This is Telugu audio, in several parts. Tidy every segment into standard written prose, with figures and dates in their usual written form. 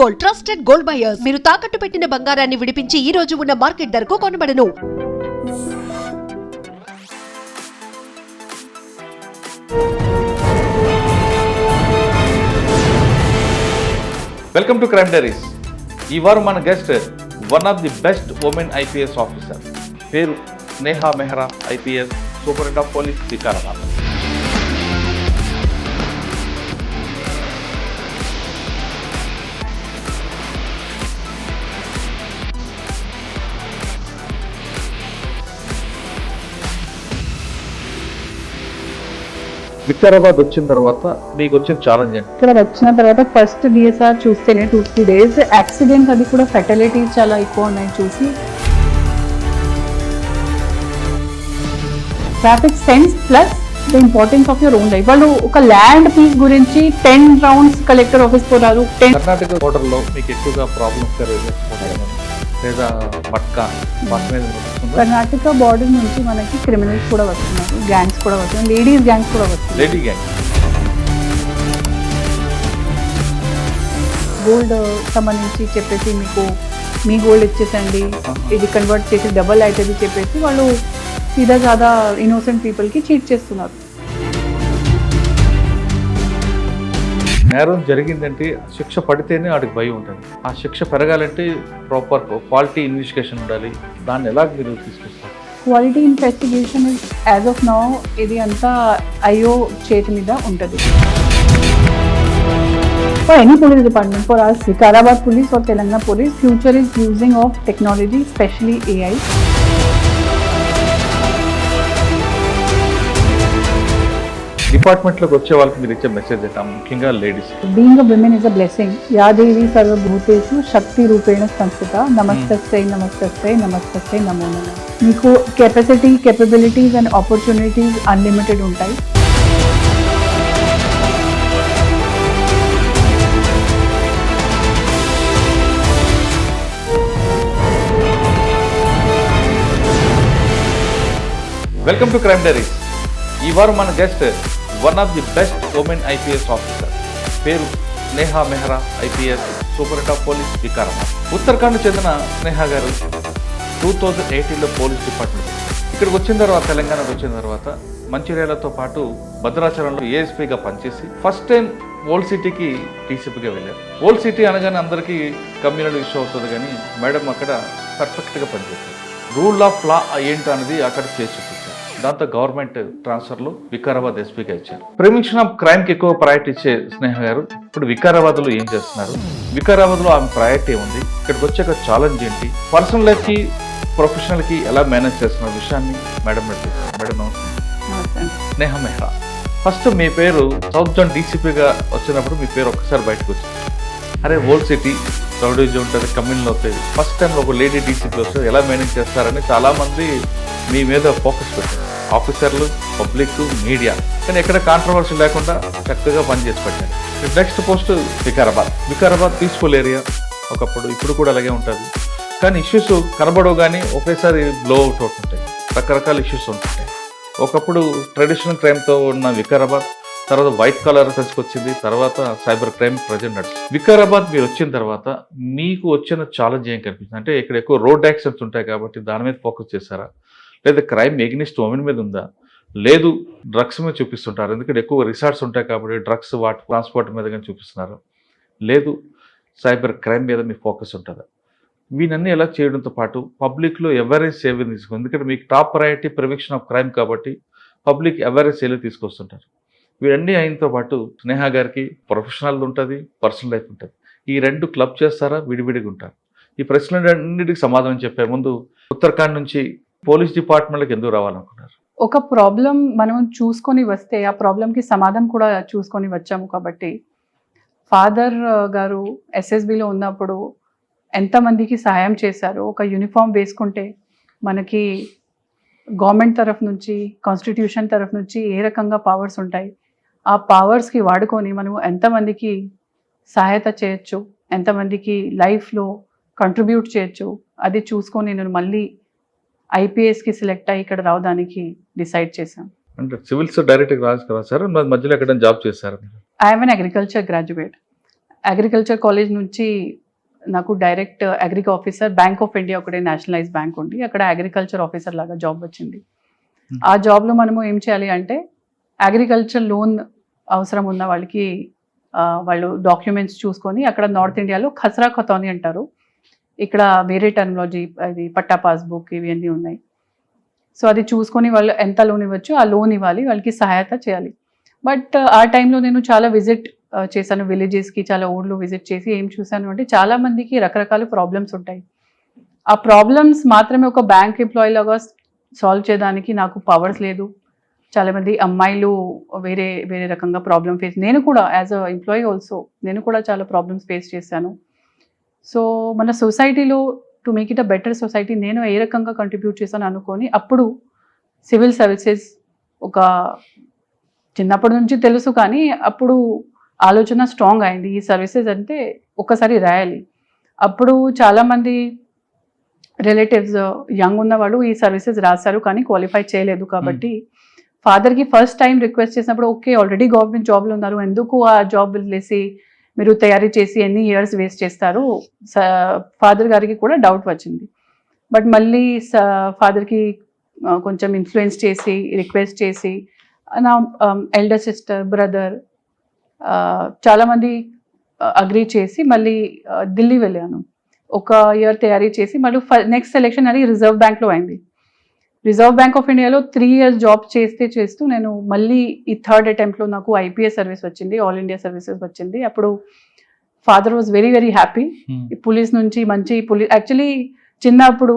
Gold, trusted gold buyers. మీరు తాకట్టు పెట్టిన బంగారాన్ని విడిపించి ఈ రోజు ఉన్న మార్కెట్ ధరకు కొనబడను. Welcome to crime diaries. ఈ వారం మన guest one of the best women IPS officer, పేరు Sneha Mehra, IPS, superintendent of police, Vikarabad. Vikarabad వచ్చిన తర్వాత మీకు వచ్చిన ఛాలెంజ్ ఏంటి? ఇక్కడ వచ్చిన తర్వాత ఫస్ట్ డిఎస్ఆర్ చూస్తేనే 2-3 days యాక్సిడెంట్ అది కూడా ఫెటలిటీస్ చాలా ఎక్కువ ఉన్నాయి చూసి traffic sense plus the importance of your own life. వాళ్ళు ఒక ల్యాండ్ పీస్ గురించి 10 rounds కలెక్టర్ ఆఫీస్ పోరారు. కర్ణాటక బోర్డర్ లో మీకు ఎక్కువగా ప్రాబ్లమ్స్ లేదా మట్కా కర్ణాటక బార్డర్ నుంచి మనకి క్రిమినల్స్ కూడా వస్తున్నారు, గ్యాంగ్స్ కూడా వస్తున్నారు, లేడీస్ గ్యాంగ్స్ కూడా వస్తున్నారు. లేడీ గ్యాంగ్ గోల్డ్ సంబంధించి చెప్పేసి మీకు మీ గోల్డ్ ఇచ్చేసండి, ఇది కన్వర్ట్ చేసి డబల్ అవుతుంది చెప్పేసి వాళ్ళు సీదా సాదా ఇన్నోసెంట్ పీపుల్కి చీట్ చేస్తున్నారు. నేరం జరిగిందంటే శిక్ష పడితేనే వాడికి భయం ఉంటుంది. ఆ శిక్ష పెరగాలంటే ప్రాపర్ క్వాలిటీ ఇన్వెస్టిగేషన్ ఉండాలి. దాన్ని ఎలా మీరు తీసుకొస్తారు? Quality investigation is as of now ఇది అంతా ఐఓ చేతి మీద ఉంటుంది. For any police department, for us, Vikarabad Police or Telangana Police, future is using of technology, especially AI. డిపార్ట్మెంట్లోకి వచ్చే వాళ్ళకి మీరు ఇచ్చే మెసేజ్ ఏంటా, ముఖ్యంగా ladies? Being a woman is a blessing. Ya Devi Sarvabhutesu Shakti Rupena Sanstita. Namaste, Namaste, Namaste, Namo Namah. మీకు capacity, capabilities and opportunities unlimited ఉంటాయి. Welcome to crime diaries. ఈ వారం మన guest one of the best women IPS officer, పేరు Sneha Mehra, IPS, superintendent of police, Vikarabad. Uttarakhand చెందిన స్నేహ గారు 2018లో పోలీస్ డిపార్ట్మెంట్ ఇక్కడికి వచ్చిన తర్వాత, తెలంగాణకు వచ్చిన తర్వాత మంచిర్యాలతో పాటు భద్రాచలంలో ఏఎస్పీగా పనిచేసి ఫస్ట్ టైం ఓల్డ్ సిటీకి టీసీపీగా వెళ్ళారు. ఓల్డ్ సిటీ అనగానే అందరికీ కమ్యూనల్ ఇష్యూ అవుతుంది, కానీ మేడం అక్కడ పర్ఫెక్ట్గా పనిచేశారు. రూల్ ఆఫ్ లా ఏంటి అనేది అక్కడ చేసి చూపించారు. దాంతో గవర్నమెంట్ ట్రాన్స్ఫర్లో వికారాబాద్ ఎస్పీగా ఇచ్చారు. ప్రివెన్షన్ ఆఫ్ క్రైమ్కి ఎక్కువ ప్రయారిటీ ఇచ్చే స్నేహ గారు ఇప్పుడు వికారాబాద్లో ఏం చేస్తున్నారు, వికారాబాద్లో ఆమె ప్రయారిటీ ఉంది, ఇక్కడికి వచ్చాక ఛాలెంజ్ ఏంటి, పర్సనల్ లైఫ్కి ప్రొఫెషనల్కి ఎలా మేనేజ్ చేస్తున్న విషయాన్ని మేడం మేడం నమస్తే. స్నేహ మెహ్రా, ఫస్ట్ మీ పేరు సౌత్ జోన్ డీసీపీగా వచ్చినప్పుడు మీ పేరు ఒక్కసారి బయటకు వచ్చింది. అరే ఓల్డ్ సిటీ రౌడీజ్ ఉంటుంది, కమ్యూనల్ అవుతాయి, ఫస్ట్ టైంలో ఒక లేడీ డీసీపీ వస్తే ఎలా మేనేజ్ చేస్తారని చాలామంది మీ మీద ఫోకస్ పెట్టారు, ఆఫీసర్లు, పబ్లిక్, మీడియా. కానీ ఎక్కడ కాంట్రవర్సీ లేకుండా చక్కగా పనిచేసి పెట్టారు. Next post Vikarabad peaceful area ఒకప్పుడు, ఇప్పుడు కూడా అలాగే ఉంటుంది. కానీ ఇష్యూస్ కనబడవు, కానీ ఒకేసారి బ్లో అవుట్ అవుతుంటాయి, రకరకాల ఇష్యూస్ ఉంటుంటాయి. ఒకప్పుడు ట్రెడిషనల్ క్రైమ్తో ఉన్న వికారాబాద్ తర్వాత వైట్ కాలర్ సెన్స్కి వచ్చింది, తర్వాత సైబర్ క్రైమ్ ప్రజెంట్ నడుస్తుంది. వికారాబాద్ మీరు వచ్చిన తర్వాత మీకు వచ్చిన ఛాలెంజ్ ఏం కనిపిస్తుంది అంటే, ఇక్కడ ఎక్కువ రోడ్ యాక్సిడెంట్స్ ఉంటాయి కాబట్టి దాని మీద ఫోకస్ చేశారా, లేదా క్రైమ్ ఎగ్నిస్ట్ ఉమెన్ మీద ఉందా, లేదు డ్రగ్స్ మీద చూపిస్తుంటారు, ఎందుకంటే ఎక్కువ రిసార్ట్స్ ఉంటాయి కాబట్టి డ్రగ్స్ వాటి ట్రాన్స్పోర్ట్ మీద కానీ చూపిస్తున్నారు, లేదు సైబర్ క్రైమ్ మీద మీ ఫోకస్ ఉంటుందా? వీనన్నీ ఎలా చేయడంతో పాటు పబ్లిక్లో అవేర్నెస్ సేవలు తీసుకుంది, ఎందుకంటే మీకు top priority prevention of crime కాబట్టి పబ్లిక్ అవేర్నెస్ సేవలు తీసుకొస్తుంటారు. వీరన్నీ అయినతో పాటు స్నేహ గారికి ప్రొఫెషనల్ ఉంటుంది, పర్సనల్ లైఫ్ ఉంటుంది. ఈ రెండు క్లబ్ చేస్తారా, విడివిడిగా ఉంటారు? ఈ ప్రశ్నలన్నిటికి సమాధానం చెప్పే ముందు ఉత్తరాఖండ్ నుంచి పోలీస్ డిపార్ట్మెంట్కి ఎందుకు రావాలనుకున్నారు? ఒక ప్రాబ్లం మనం చూసుకొని వస్తే ఆ ప్రాబ్లంకి సమాధానం కూడా చూసుకొని వచ్చాము. కాబట్టి ఫాదర్ గారు ఎస్ఎస్బిలో ఉన్నప్పుడు ఎంతమందికి సహాయం చేశారు. ఒక యూనిఫామ్ వేసుకుంటే మనకి గవర్నమెంట్ తరఫు నుంచి, కాన్స్టిట్యూషన్ తరఫు నుంచి ఏ రకంగా పవర్స్ ఉంటాయి, ఆ పవర్స్కి వాడుకొని మనం ఎంతమందికి సహాయత చేయొచ్చు, ఎంతమందికి లైఫ్లో కంట్రిబ్యూట్ చేయొచ్చు, అది చూసుకొని నేను మళ్ళీ ఐపీఎస్కి సెలెక్ట్ అయ్యి ఇక్కడ రావడానికి డిసైడ్ చేశాను. అంటే సివిల్స్ డైరెక్ట్గా రాసారు, మధ్యలో ఎక్కడ జాబ్ చేశారు? I'm an agriculture graduate. Agriculture college నుంచి నాకు direct agri officer, bank of India ఒకటే నేషనలైజ్ బ్యాంక్ ఉంది, అక్కడ అగ్రికల్చర్ ఆఫీసర్ లాగా జాబ్ వచ్చింది. ఆ జాబ్లో మనము ఏం చేయాలి అంటే అగ్రికల్చర్ లోన్ అవసరం ఉన్న వాళ్ళకి వాళ్ళు డాక్యుమెంట్స్ చూసుకొని, అక్కడ నార్త్ ఇండియాలో ఖసరా ఖతౌని అంటారు, ఇక్కడ వేరే టర్మినాలజీ, అది పట్టా పాస్బుక్ ఇవన్నీ ఉన్నాయి. సో అది చూసుకొని వాళ్ళు ఎంత లోన్ ఇవ్వచ్చు, ఆ లోన్ ఇవ్వాలి, వాళ్ళకి సహాయత చేయాలి. బట్ ఆ టైంలో నేను చాలా విజిట్ చేశాను విలేజెస్కి, చాలా ఊళ్ళో విజిట్ చేసి ఏం చూశాను అంటే చాలా మందికి రకరకాల ప్రాబ్లమ్స్ ఉంటాయి. ఆ ప్రాబ్లమ్స్ మాత్రమే ఒక బ్యాంక్ ఎంప్లాయీ లాగా సాల్వ్ చేయడానికి నాకు పవర్స్ లేదు. చాలామంది అమ్మాయిలు వేరే వేరే రకంగా ప్రాబ్లమ్ ఫేస్, నేను కూడా యాజ్ అ ఎంప్లాయీ ఆల్సో నేను కూడా చాలా ప్రాబ్లమ్స్ ఫేస్ చేశాను. సో మన సొసైటీలో to make it a better society నేను ఏ రకంగా కంట్రిబ్యూట్ చేశాను అనుకొని అప్పుడు సివిల్ సర్వీసెస్ ఒక చిన్నప్పటి నుంచి తెలుసు, కానీ అప్పుడు ఆలోచన స్ట్రాంగ్ అయింది, ఈ సర్వీసెస్ అంటే ఒక్కసారి రాయాలి. అప్పుడు చాలామంది రిలేటివ్స్ యంగ్ ఉన్నవాళ్ళు ఈ సర్వీసెస్ రాశారు కానీ క్వాలిఫై చేయలేదు. కాబట్టి ఫాదర్కి ఫస్ట్ టైం రిక్వెస్ట్ చేసినప్పుడు ఓకే ఆల్రెడీ గవర్నమెంట్ జాబ్లో ఉన్నారు, ఎందుకు ఆ జాబ్ వదిలేసి మీరు తయారీ చేసి ఎన్ని ఇయర్స్ వేస్ట్ చేస్తారు, ఫాదర్ గారికి కూడా డౌట్ వచ్చింది. బట్ మళ్ళీ ఫాదర్కి కొంచెం ఇన్ఫ్లుయెన్స్ చేసి రిక్వెస్ట్ చేసి నా ఎల్డర్ సిస్టర్, బ్రదర్ చాలామంది అగ్రీ చేసి మళ్ళీ ఢిల్లీ వెళ్ళాను. ఒక ఇయర్ తయారీ చేసి మళ్ళీ నెక్స్ట్ సెలెక్షన్ అది రిజర్వ్ బ్యాంక్లో అయింది. రిజర్వ్ బ్యాంక్ ఆఫ్ ఇండియాలో 3 years జాబ్ చేస్తూ నేను మళ్ళీ ఈ థర్డ్ అటెంప్ట్లో నాకు ఐపీఎస్ సర్వీస్ వచ్చింది, ఆల్ ఇండియా సర్వీసెస్ వచ్చింది. అప్పుడు father was very very happy. Police నుంచి మంచి పోలీస్, యాక్చువల్లీ చిన్నప్పుడు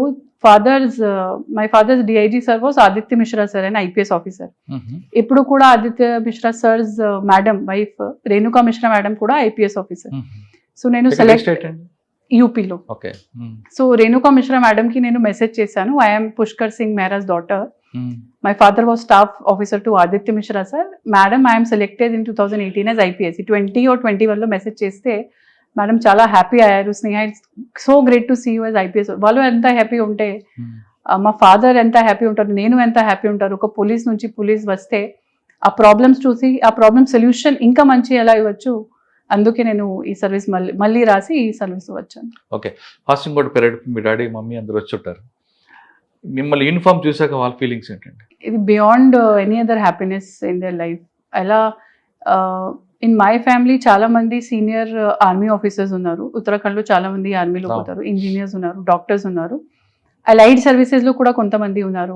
my father's DIG sir was Aditya Mishra sir అని ఐపీఎస్ ఆఫీసర్. ఇప్పుడు కూడా Aditya Mishra sir's madam wife Renuka Mishra madam కూడా ఐపీఎస్ ఆఫీసర్. సో నేను సెలెక్ట్ యూపీలో. సో రేణుకా మిశ్రా మేడం కి నేను మెసేజ్ చేశాను, I'm Pushkar Singh Mehra's daughter, my father was staff officer to Aditya Mishra sir, madam I'm selected in 2018 as IPS. 20 or 21లో మెసేజ్ చేస్తే మేడం చాలా హ్యాపీ అయ్యారు, Sneha so great to see you as IPS. వాళ్ళు ఎంత హ్యాపీ ఉంటే మా ఫాదర్ ఎంత హ్యాపీ ఉంటారు, నేను ఎంత హ్యాపీ ఉంటారు. ఒక పోలీస్ నుంచి పోలీస్ వస్తే ఆ ప్రాబ్లమ్స్ చూసి ఆ ప్రాబ్లమ్ సొల్యూషన్ ఇంకా మంచి ఎలా ఇవ్వచ్చు, అందుకే నేను ఈ సర్వీస్ మళ్ళీ రాసి ఈ సర్వీస్ వచ్చాను. ఓకే, ఫాస్టింగ్ కూడా పీరియడ్ మీ డాడీ మమ్మీ అందరూ వచ్చి ఉంటారు, మిమ్మల్ని యూనిఫామ్ చూసాక వాళ్ళ ఫీలింగ్స్ ఏంటండి? ఇది beyond any other happiness in their life. అలా ఇన్ మై ఫ్యామిలీ చాలా మంది సీనియర్ ఆర్మీ ఆఫీసర్స్ ఉన్నారు, ఉత్తరాఖండ్లో చాలా మంది ఆర్మీలో పోతారు, ఇంజనీర్స్ ఉన్నారు, డాక్టర్స్ ఉన్నారు, అలైడ్ సర్వీసెస్లో కూడా కొంతమంది ఉన్నారు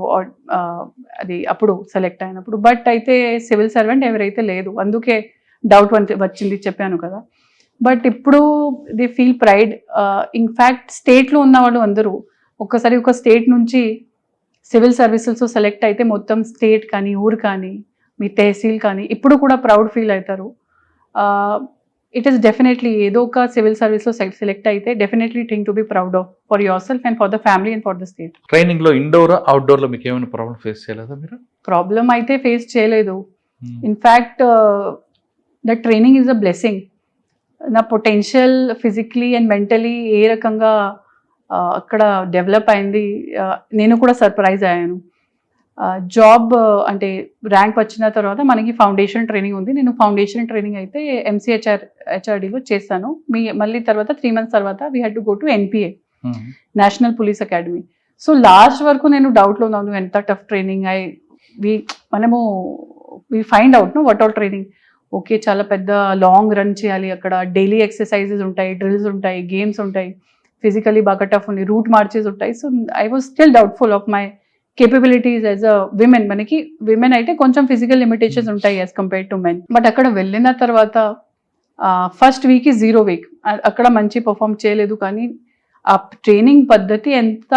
అది అప్పుడు సెలెక్ట్ అయినప్పుడు. బట్ అయితే సివిల్ సర్వెంట్ ఎవరైతే లేదు, అందుకే డౌట్ వచ్చింది చెప్పాను కదా. బట్ ఇప్పుడు దే ఫీల్ ప్రైడ్. ఇన్ఫ్యాక్ట్ స్టేట్లో ఉన్న వాళ్ళు అందరూ ఒక్కసారి ఒక స్టేట్ నుంచి సివిల్ సర్వీసెస్ సెలెక్ట్ అయితే మొత్తం స్టేట్ కానీ ఊరు కానీ మీ తహసీల్ కానీ ఇప్పుడు కూడా ప్రౌడ్ ఫీల్ అవుతారు. ఇట్ ఈస్ డెఫినెట్లీ ఏదో ఒక సివిల్ సర్వీస్లో సెలెక్ట్ అయితే definitely thing to be proud of for your self and for the family and for the state. ట్రైనింగ్లో ఇండోర్ అవుట్డోర్లో మీకు ఏమైనా ప్రాబ్లం ఫేస్ చేయలేదా మీరు? ప్రాబ్లం అయితే ఫేస్ చేయలేదు. In fact the training is a blessing. నా పొటెన్షియల్ ఫిజికలీ అండ్ మెంటలీ ఏ రకంగా అక్కడ డెవలప్ అయింది, నేను కూడా సర్ప్రైజ్ అయ్యాను. జాబ్ అంటే ర్యాంక్ వచ్చిన తర్వాత మనకి ఫౌండేషన్ ట్రైనింగ్ ఉంది, నేను ఫౌండేషన్ ట్రైనింగ్ అయితే హెచ్ఆర్డీలో చేస్తాను. మళ్ళీ తర్వాత 3 months తర్వాత we had to go to NPA, national police academy. So last వరకు నేను డౌట్లో ఉన్నాను ఎంత టఫ్ ట్రైనింగ్ మనము we find out know what all training. Okay చాలా పెద్ద లాంగ్ రన్ చేయాలి, అక్కడ డైలీ ఎక్సర్సైజెస్ ఉంటాయి, డ్రిల్స్ ఉంటాయి, గేమ్స్ ఉంటాయి, ఫిజికలీ బాగా టఫ్ ఉంది, రూట్ మార్చెస్ ఉంటాయి. So I was still doubtful of my capabilities as a women. మనకి విమెన్ అయితే కొంచెం ఫిజికల్ లిమిటేషన్స్ ఉంటాయి as compare to men. But అక్కడ వెళ్ళిన తర్వాత ఫస్ట్ వీక్ 0 week అక్కడ మంచి పర్ఫామ్ చేయలేదు, కానీ ఆ ట్రైనింగ్ పద్ధతి ఎంత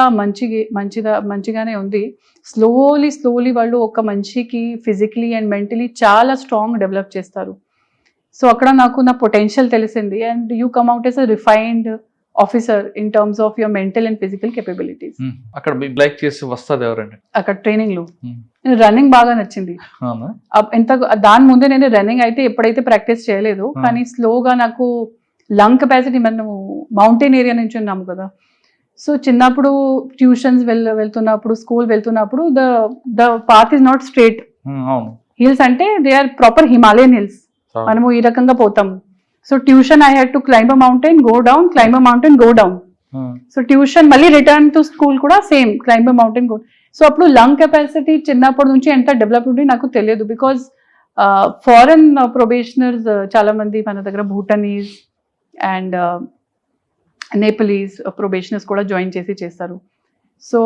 మంచిగానే ఉంది. స్లోలీ వాళ్ళు ఒక మనిషికి ఫిజికలీ అండ్ మెంటలీ చాలా స్ట్రాంగ్ డెవలప్ చేస్తారు. సో అక్కడ నాకు నా పొటెన్షియల్ తెలిసింది and you come out yes a refined officer in terms of your mental and physical capabilities. అక్కడ లైక్ చేసి వస్తుంది ఎవరండి అక్కడ ట్రైనింగ్ లో? రన్నింగ్ బాగా నచ్చింది. ఎంత దాని ముందే నేను రన్నింగ్ అయితే ఎప్పుడైతే ప్రాక్టీస్ చేయలేదు, కానీ స్లోగా నాకు లంగ్ కెపాసిటీ, మనము మౌంటైన్ ఏరియా నుంచి ఉన్నాము కదా. సో చిన్నప్పుడు ట్యూషన్స్ వెళ్తున్నప్పుడు స్కూల్ వెళ్తున్నప్పుడు the path is not straight. Hills అంటే they are proper Himalayan hills, మనము ఈ రకంగా పోతాము. So tuition I had to climb a mountain, go down, climb a mountain, go down. So tuition మళ్ళీ రిటర్న్ టు స్కూల్ కూడా same climb a mountain, go. So అప్పుడు లంగ్ కెపాసిటీ చిన్నప్పటి నుంచి ఎంత డెవలప్ ఉంది నాకు తెలియదు. బికాజ్ ఫారెన్ ప్రొబేషనర్స్ చాలా మంది మన దగ్గర భూటనీస్ అండ్ నేపలీస్ ప్రొబేషనర్స్ కూడా జాయిన్ చేస్తారు. సో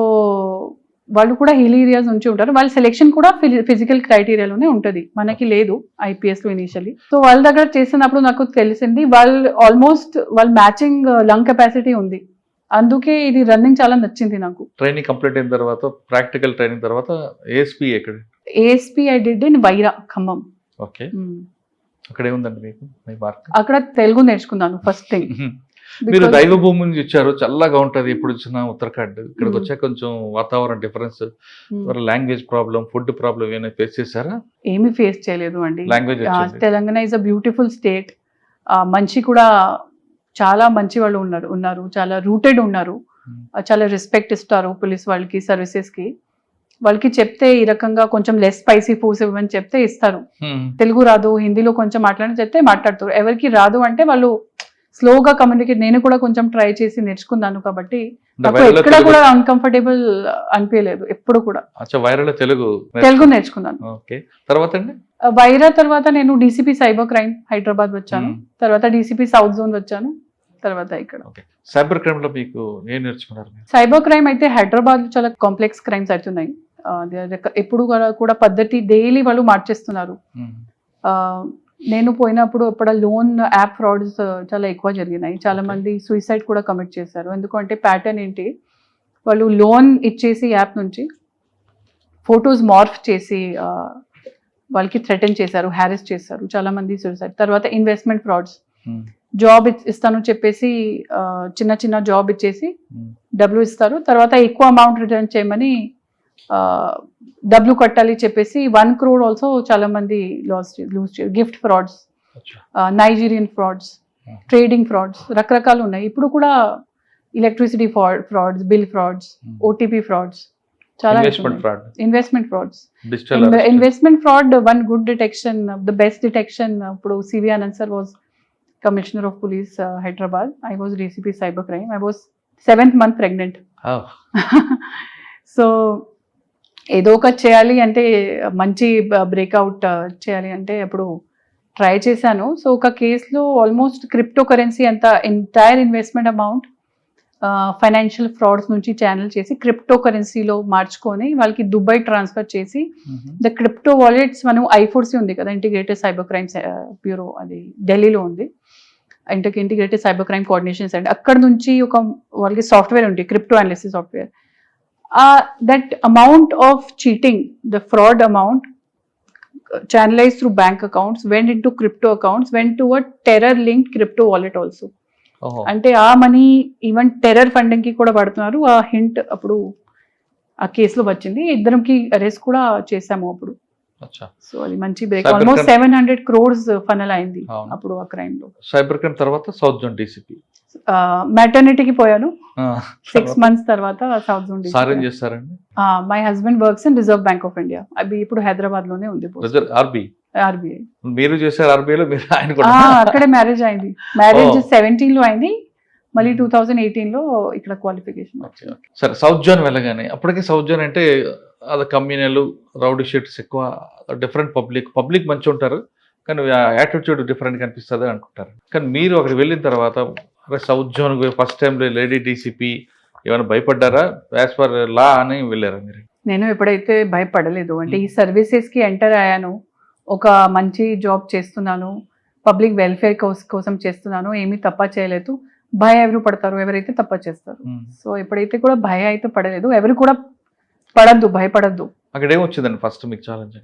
వాళ్ళు కూడా హిల్ ఏరియాస్ నుంచి ఉంటారు. వాళ్ళ సెలెక్షన్ కూడా ఫిజికల్ క్రైటీరియాలోనే ఉంటుంది, మనకి లేదు ఐపీఎస్లో ఇనిషియల్లీ. సో వాళ్ళ దగ్గర చేసినప్పుడు నాకు తెలిసింది వాళ్ళు మ్యాచింగ్ లంగ్ కెపాసిటీ ఉంది. అందుకే ఇది రన్నింగ్ చాలా నచ్చింది నాకు. ట్రైనింగ్ కంప్లీట్ అయిన తర్వాత, ప్రాక్టికల్ ట్రైనింగ్ తర్వాత ఏఎస్పీ ఎక్కడ? ASP I did in Wyra, Khammam. Okay, అక్కడ ఏముందండి మీకు మీ మార్క్? అక్కడ తెలుగు నేర్చుకున్నాను ఫస్ట్ థింగ్. మీరు దైవ భూమి నుంచి వచ్చారు, చల్లగా ఉంటది ఇప్పుడు వచ్చిన ఉత్తరాఖండ్. ఇక్కడికి వచ్చాక కొంచెం వాతావరణ difference, language problem, food problem ఏమైనా ఫేస్ చేశారా? ఏమీ ఫేస్ చేయలేదు అండి. Language Telangana is a beautiful state. మంచి కూడా చాలా మంచి వాళ్ళు ఉన్నారు, చాలా రూటెడ్ ఉన్నారు, చాలా రెస్పెక్ట్ ఇస్తారు పోలీస్ వాళ్ళకి, సర్వీసెస్ కి. వాళ్ళకి చెప్తే ఈ రకంగా కొంచెం లెస్ స్పైసీ ఫుడ్స్ ఇవ్వమని చెప్తే ఇస్తారు. తెలుగు రాదు, హిందీలో కొంచెం మాట్లాడని చెప్తే మాట్లాడతారు. ఎవరికి రాదు అంటే వాళ్ళు స్లోగా కమ్యూనికేట్. నేను కూడా కొంచెం ట్రై చేసి నేర్చుకున్నాను కాబట్టి నాకు ఎక్కడ కూడా అన్కంఫర్టబుల్ అనిపించలేదు ఎప్పుడు కూడా. తెలుగు నేర్చుకున్నాను. వైరా తర్వాత నేను డీసీపీ సైబర్ క్రైమ్ హైదరాబాద్ వచ్చాను, తర్వాత డీసీపీ సౌత్ జోన్ వచ్చాను, తర్వాత ఇక్కడ. సైబర్ క్రైమ్ లో మీకు ఏం నేర్చుకున్నారు? సైబర్ క్రైమ్ అయితే హైదరాబాద్ లో చాలా కాంప్లెక్స్ క్రైమ్స్ అవుతున్నాయి. ఎప్పుడు కూడా పద్ధతి డైలీ వాళ్ళు మార్చేస్తున్నారు. నేను పోయినప్పుడు ఇప్పుడు లోన్ యాప్ ఫ్రాడ్స్ చాలా ఎక్కువ జరిగినాయి. చాలా మంది సూసైడ్ కూడా కమిట్ చేశారు. ఎందుకంటే ప్యాటర్న్ ఏంటి, వాళ్ళు లోన్ ఇచ్చేసి యాప్ నుంచి ఫొటోస్ మార్ఫ్ చేసి వాళ్ళకి థ్రెటన్ చేశారు, హ్యారెస్ చేశారు. చాలా మంది సూసైడ్. తర్వాత ఇన్వెస్ట్మెంట్ ఫ్రాడ్స్, జాబ్ ఇస్తాను చెప్పేసి చిన్న జాబ్ ఇచ్చేసి డబ్బులు ఇస్తారు, తర్వాత ఎక్కువ అమౌంట్ రిటర్న్ చేయమని డబ్బులు కట్టాలి చెప్పేసి 1 crore ఆల్సో చాలా మంది lose. Gift frauds, Nigerian frauds, trading frauds, రకరకాలు ఉన్నాయి. ఇప్పుడు electricity frauds, bill frauds, OTP frauds చాలా. Investment frauds, investment fraud one good detection, the best detection. ఇప్పుడు CV Anand sir was commissioner of police Hyderabad. I was DCP cyber crime. I was 7th month pregnant. So ఏదో ఒకటి చేయాలి అంటే, మంచి బ్రేక్అవుట్ చేయాలి అంటే అప్పుడు ట్రై చేశాను. సో ఒక కేసులో ఆల్మోస్ట్ క్రిప్టో కరెన్సీ అంత entire investment amount financial frauds నుంచి ఛానల్ చేసి క్రిప్టో కరెన్సీలో మార్చుకొని వాళ్ళకి దుబాయ్ ట్రాన్స్ఫర్ చేసి ద క్రిప్టో వాలెట్స్. మనం ఐఫోర్సీ ఉంది కదా, ఇంటిగ్రేటెడ్ సైబర్ క్రైమ్ బ్యూరో, అది ఢిల్లీలో ఉంది. Integrated cyber crime coordination centre. అక్కడ నుంచి వాళ్ళకి సాఫ్ట్వేర్ ఉంది, crypto analysis software. That amount of cheating, the fraud amount channelized through bank accounts, went into crypto accounts, went to a terror-linked crypto wallet also. అంటే ఆ మనీ ఈవెన్ టెర్రర్ ఫండింగ్ కి కూడా పడుతున్నారు. ఆ హింట్ అప్పుడు ఆ కేసులో వచ్చింది. ఇద్దరికి అరెస్ట్ కూడా చేశాము అప్పుడు. సో అది మంచి బ్రేక్. ఆల్మోస్ట్ 700 crores ఫనల్ అయింది అప్పుడు ఆ క్రైమ్ లో. సైబర్ క్రైమ్ తర్వాత సౌత్ జోన్ డీసీపీ. మెటర్నిటీకి పోయాను 6 months తర్వాత south zone DCP. My husband works in reserve bank of India. అవి ఇప్పుడు హైదరాబాద్ లోనే ఉంది. ఆర్బీఐ. మీరు చేశారు ఆర్బీఐ లో? అక్కడే మ్యారేజ్ అయింది. మ్యారేజ్ 17 లో అయింది, మళ్ళీ 2018 లో ఇక్కడ క్వాలిఫికేషన్. సరే, సౌత్ జోన్ వెళ్ళగానే అప్పటికే సౌత్ జోన్ అంటే అది కమ్యూనల్, రౌడీ షీట్స్ ఎక్కువ, డిఫరెంట్ పబ్లిక్ మంచి ఉంటారు, కానీ యాటిట్యూడ్ డిఫరెంట్ కనిపిస్తుంది అనుకుంటారు. కానీ మీరు అక్కడికి వెళ్ళిన తర్వాత south zone first time lady DCP ఏమైనా భయపడ్డారా? యాజ్ పర్ లా అని వెళ్ళారా మీరు? నేను ఎప్పుడైతే భయపడలేదు. అంటే ఈ సర్వీసెస్ కి ఎంటర్ అయ్యాను, ఒక మంచి జాబ్ చేస్తున్నాను, పబ్లిక్ వెల్ఫేర్ కోసం చేస్తున్నాను, ఏమీ తప్ప చేయలేదు. భయ ఎవరు పడతారు? ఎవరైతే తప్ప చేస్తారు. సో ఎప్పుడైతే కూడా భయ అయితే పడలేదు. ఎవరు కూడా భయపడద్దు. అక్కడ ఏమొచ్చిందండి ఫస్ట్ మీకు challenge?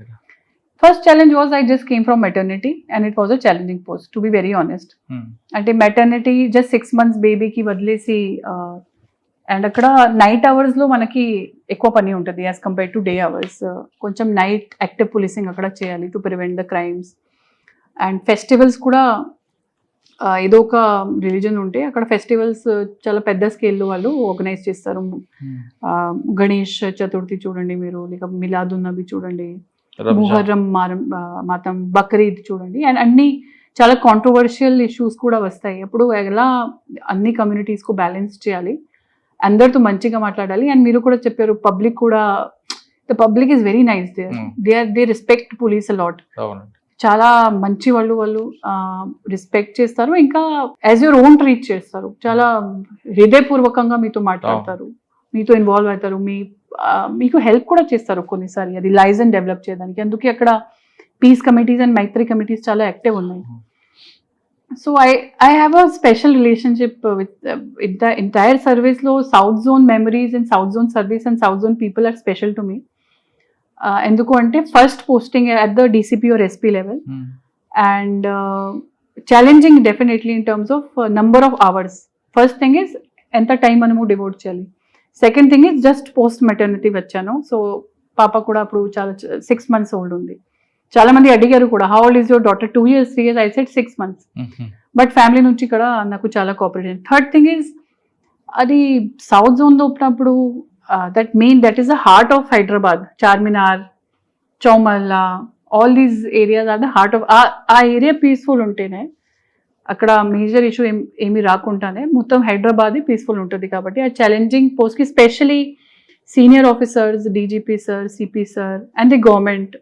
First challenge was I just came from maternity and it was a challenging post, to be very honest. అంటే మెటర్నిటీ జస్ట్ 6 months బేబీకి వదిలేసి, అండ్ అక్కడ నైట్ అవర్స్ లో మనకి ఎక్కువ పని ఉంటుంది as compare to day hours. కొంచెం నైట్ యాక్టివ్ పోలీసింగ్ అక్కడ చేయాలి to prevent the crimes. And festivals కూడా ఏదో ఒక రిలీజన్ ఉంటే అక్కడ ఫెస్టివల్స్ చాలా పెద్ద స్కేల్లో వాళ్ళు ఆర్గనైజ్ చేస్తారు. గణేష్ చతుర్థి చూడండి మీరు, లేక మిలాదున్నబి చూడండి, ముహర్రం మాతం, బక్రీద్ చూడండి, అండ్ అన్ని చాలా కాంట్రవర్షియల్ ఇష్యూస్ కూడా వస్తాయి. అప్పుడు ఎలా అన్ని కమ్యూనిటీస్కు బ్యాలెన్స్ చేయాలి, అందరితో మంచిగా మాట్లాడాలి. అండ్ మీరు కూడా చెప్పారు పబ్లిక్ కూడా, the public is very nice there, they respect police a lot. అవునండి. చాలా మంచి వాళ్ళు రెస్పెక్ట్ చేస్తారు, ఇంకా యాజ్ యువర్ ఓన్ ట్రీట్ చేస్తారు. చాలా హృదయపూర్వకంగా మీతో మాట్లాడతారు, మీతో ఇన్వాల్వ్ అవుతారు, మీకు హెల్ప్ కూడా చేస్తారు కొన్నిసారి అది లైజన్ డెవలప్ చేయడానికి. అందుకే అక్కడ peace committees and Maitri committees చాలా యాక్టివ్ ఉన్నాయి. So I have a special relationship with the entire service లో South Zone memories and South Zone service and South Zone people are special to me. ఎందుకు అంటే first posting at the DCP or SP level and challenging definitely in terms of number of hours. First thing is ఎంత టైం మనము డివోట్ చేయాలి. Second thing is just post maternity వచ్చాను, సో పాప కూడా అప్పుడు చాలా 6 months ఓల్డ్ ఉంది. చాలా మంది అడిగారు కూడా, how old is your daughter? 2 years 3 years, I said 6 months. But family నుంచి ఇక్కడ నాకు చాలా కోఆపరేషన్. థర్డ్ థింగ్ ఈజ్ అది సౌత్ జోన్లో ఉన్నప్పుడు that is the heart of Hyderabad. Charminar, Chowmahalla, all these areas are the heart of ఆ ఏరియా పీస్ఫుల్ ఉంటేనే అక్కడ మేజర్ ఇష్యూ ఏమి రాకుండానే మొత్తం హైదరాబాద్ పీస్ఫుల్ ఉంటుంది. కాబట్టి ఆ ఛాలెంజింగ్ పోస్ట్కి especially senior officers, DGP sir, CP sir and the government,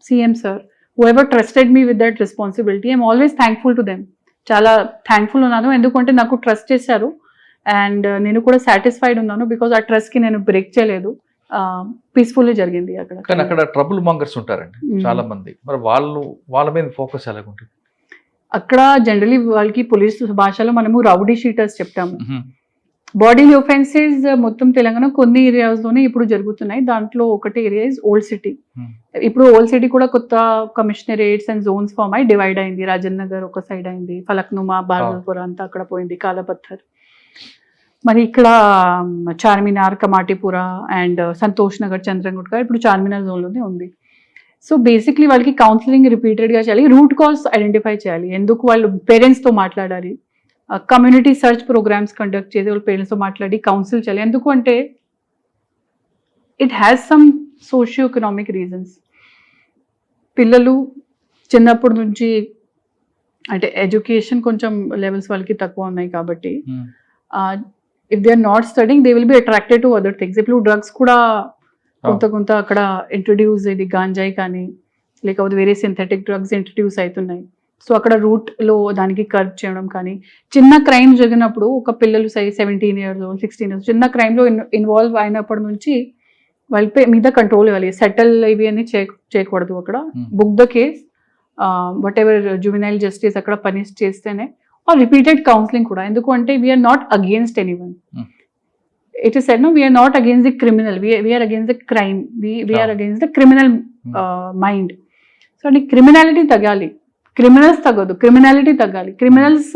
CM sir, whoever trusted me with that responsibility, I'm always thankful to them. చాలా థ్యాంక్ఫుల్ ఉన్నాను, ఎందుకంటే నాకు ట్రస్ట్ చేశారు అండ్ నేను కూడా సాటిస్ఫైడ్ ఉన్నాను బికాజ్ ఆ ట్రస్ట్కి నేను బ్రేక్ చేయలేదు. పీస్ఫుల్లీ జరిగింది అక్కడ. కానీ అక్కడ ట్రబుల్ మాంగర్స్ ఉంటారండి చాలా మంది, మరి వాళ్ళ మీద ఫోకస్ ఎలాగుంటుంది? అక్కడ జనరలీ వాళ్ళకి పోలీస్ భాషలో మనము రౌడీ షీటర్స్ చెప్తాము. బాడీలీ ఒఫెన్సెస్ మొత్తం తెలంగాణ కొన్ని ఏరియాస్లోనే ఇప్పుడు జరుగుతున్నాయి. దాంట్లో ఒకటి ఏరియా ఇస్ ఓల్డ్ సిటీ. ఇప్పుడు ఓల్డ్ సిటీ కూడా కొత్త కమిషనరేట్స్ అండ్ జోన్స్ ఫామ్ అయి డివైడ్ అయింది. రాజన్ నగర్ ఒక సైడ్ అయింది, ఫలక్నుమా, బాగల్పూర్ అంతా అక్కడ పోయింది, కాలపత్తర్. మరి ఇక్కడ చార్మినార్, కమాటిపుర అండ్ సంతోష్ నగర్, చంద్రంగుట్క ఇప్పుడు చార్మినార్ జోన్లోనే ఉంది. సో బేసిక్లీ వాళ్ళకి కౌన్సిలింగ్ రిపీటెడ్గా చేయాలి, రూట్ కాజ్ ఐడెంటిఫై చేయాలి, ఎందుకు వాళ్ళు పేరెంట్స్తో మాట్లాడాలి, కమ్యూనిటీ సర్చ్ ప్రోగ్రామ్స్ కండక్ట్ చేసి వాళ్ళ పేరెంట్స్తో మాట్లాడి కౌన్సిల్ చేయాలి. ఎందుకు అంటే it has some socio economic reasons. పిల్లలు చిన్నప్పటి నుంచి అంటే ఎడ్యుకేషన్ కొంచెం లెవెల్స్ వాళ్ళకి తక్కువ ఉన్నాయి కాబట్టి if they are not studying they will be attracted to other things. ఇప్పుడు డ్రగ్స్ కూడా కొంత అక్కడ ఇంట్రడ్యూస్, ఇది గాంజాయి కానీ లేకపోతే వేరే సింథెటిక్ డ్రగ్స్ ఇంట్రడ్యూస్ అవుతున్నాయి. సో అక్కడ రూట్లో దానికి కర్బ్ చేయడం కానీ, చిన్న క్రైమ్ జరిగినప్పుడు ఒక పిల్లలు 17 years old 16 years చిన్న క్రైమ్లో ఇన్వాల్వ్ అయినప్పటి నుంచి వాళ్ళ మీద కంట్రోల్ ఇవ్వాలి. సెటిల్ ఇవి అన్ని చేయకూడదు. అక్కడ book the case, whatever juvenile justice అక్కడ పనిష్ చేస్తేనే, ఆర్ రిపీటెడ్ కౌన్సిలింగ్ కూడా. ఎందుకు అంటే we are not against anyone. It is said no, we are not against the criminal, we are against the crime, we are against the criminal mind. So అంటే క్రిమినాలిటీ తగ్గాలి, క్రిమినల్స్ తగ్గదు, క్రిమినాలిటీ తగ్గాలి, క్రిమినల్స్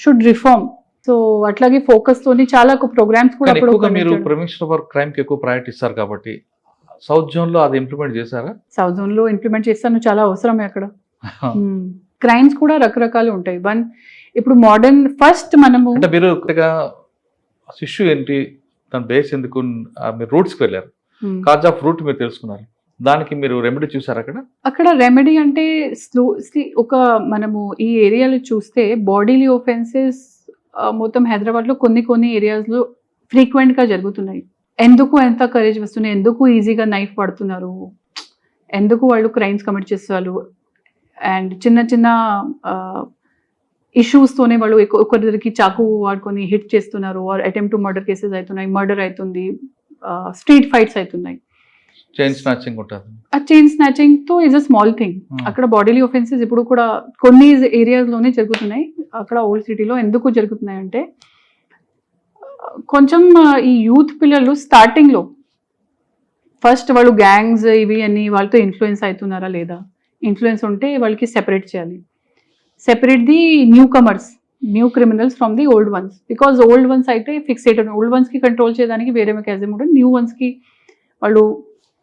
షుడ్ రిఫార్మ్. సో అట్లాగే ఫోకస్ తోని చాలా ప్రోగ్రామ్స్ కూడా మీరు ప్రివెన్షన్ ఫర్ క్రైమ్ కి ఎక్కువ ప్రయారిటీ ఇస్తారు కాబట్టి సౌత్ జోన్ లో అది ఇంప్లిమెంట్ చేశారా? సౌత్ జోన్ లో ఇంప్లిమెంట్ చేస్తాను, చాలా అవసరమే అక్కడ. క్రైమ్స్ కూడా రకరకాలు ఉంటాయి. ఇప్పుడు మోడర్న్ ఫస్ట్ మనము అంటే మీరు ఇష్యూ ఏంటి, దాని బేస్ ఎందుకు, మీరు రూట్స్కి వెళ్ళారు, కాజ్ ఆఫ్ రూట్ మీరు తెలుసుకున్నారు, దానికి మీరు రెమెడీ చూసారు అక్కడ రెమెడీ అంటే ఒక మనము ఈ ఏరియాలో చూస్తే బాడీలీ ఒఫెన్సెస్ మొత్తం హైదరాబాద్లో కొన్ని ఏరియాస్లో ఫ్రీక్వెంట్గా జరుగుతున్నాయి. ఎందుకు ఎంత కరేజ్ వస్తున్నాయి, ఎందుకు ఈజీగా నైఫ్ పడుతున్నారు, ఎందుకు వాళ్ళు క్రైమ్స్ కమిట్ చేస్తారు, అండ్ చిన్న ఇష్యూస్తోనే వాళ్ళు ఒకరికి చాకు వాడుకొని హిట్ చేస్తున్నారు, or attempt to murder cases అవుతున్నాయి, మర్డర్ అవుతుంది, స్ట్రీట్ ఫైట్స్ అవుతున్నాయి. చైన్ స్నాచింగ్ ఉంటుంది. ఆ చైన్ స్నాచింగ్ తో ఇస్ అ స్మాల్ థింగ్. అక్కడ బాడీలీ ఒఫెన్సెస్ ఇప్పుడు కూడా కొన్ని ఏరియాస్ లోనే జరుగుతున్నాయి. అక్కడ ఓల్డ్ సిటీలో ఎందుకు జరుగుతున్నాయి అంటే కొంచెం ఈ యూత్ పిల్లలు స్టార్టింగ్ లో ఫస్ట్ వాళ్ళు గ్యాంగ్స్ ఇవి అన్ని వాళ్ళతో ఇన్ఫ్లుయెన్స్ అవుతున్నారా లేదా, ఇన్ఫ్లుయెన్స్ ఉంటే వాళ్ళకి సెపరేట్ చేయాలి, separate the new comers, new criminals from the old once. Because old once అయితే ఫిక్సేటెడ్, ఓల్డ్ వన్స్ కి కంట్రోల్ చేయడానికి వేరే మెకానిజం ఉంటుంది. న్యూ వన్స్ కి వాళ్ళు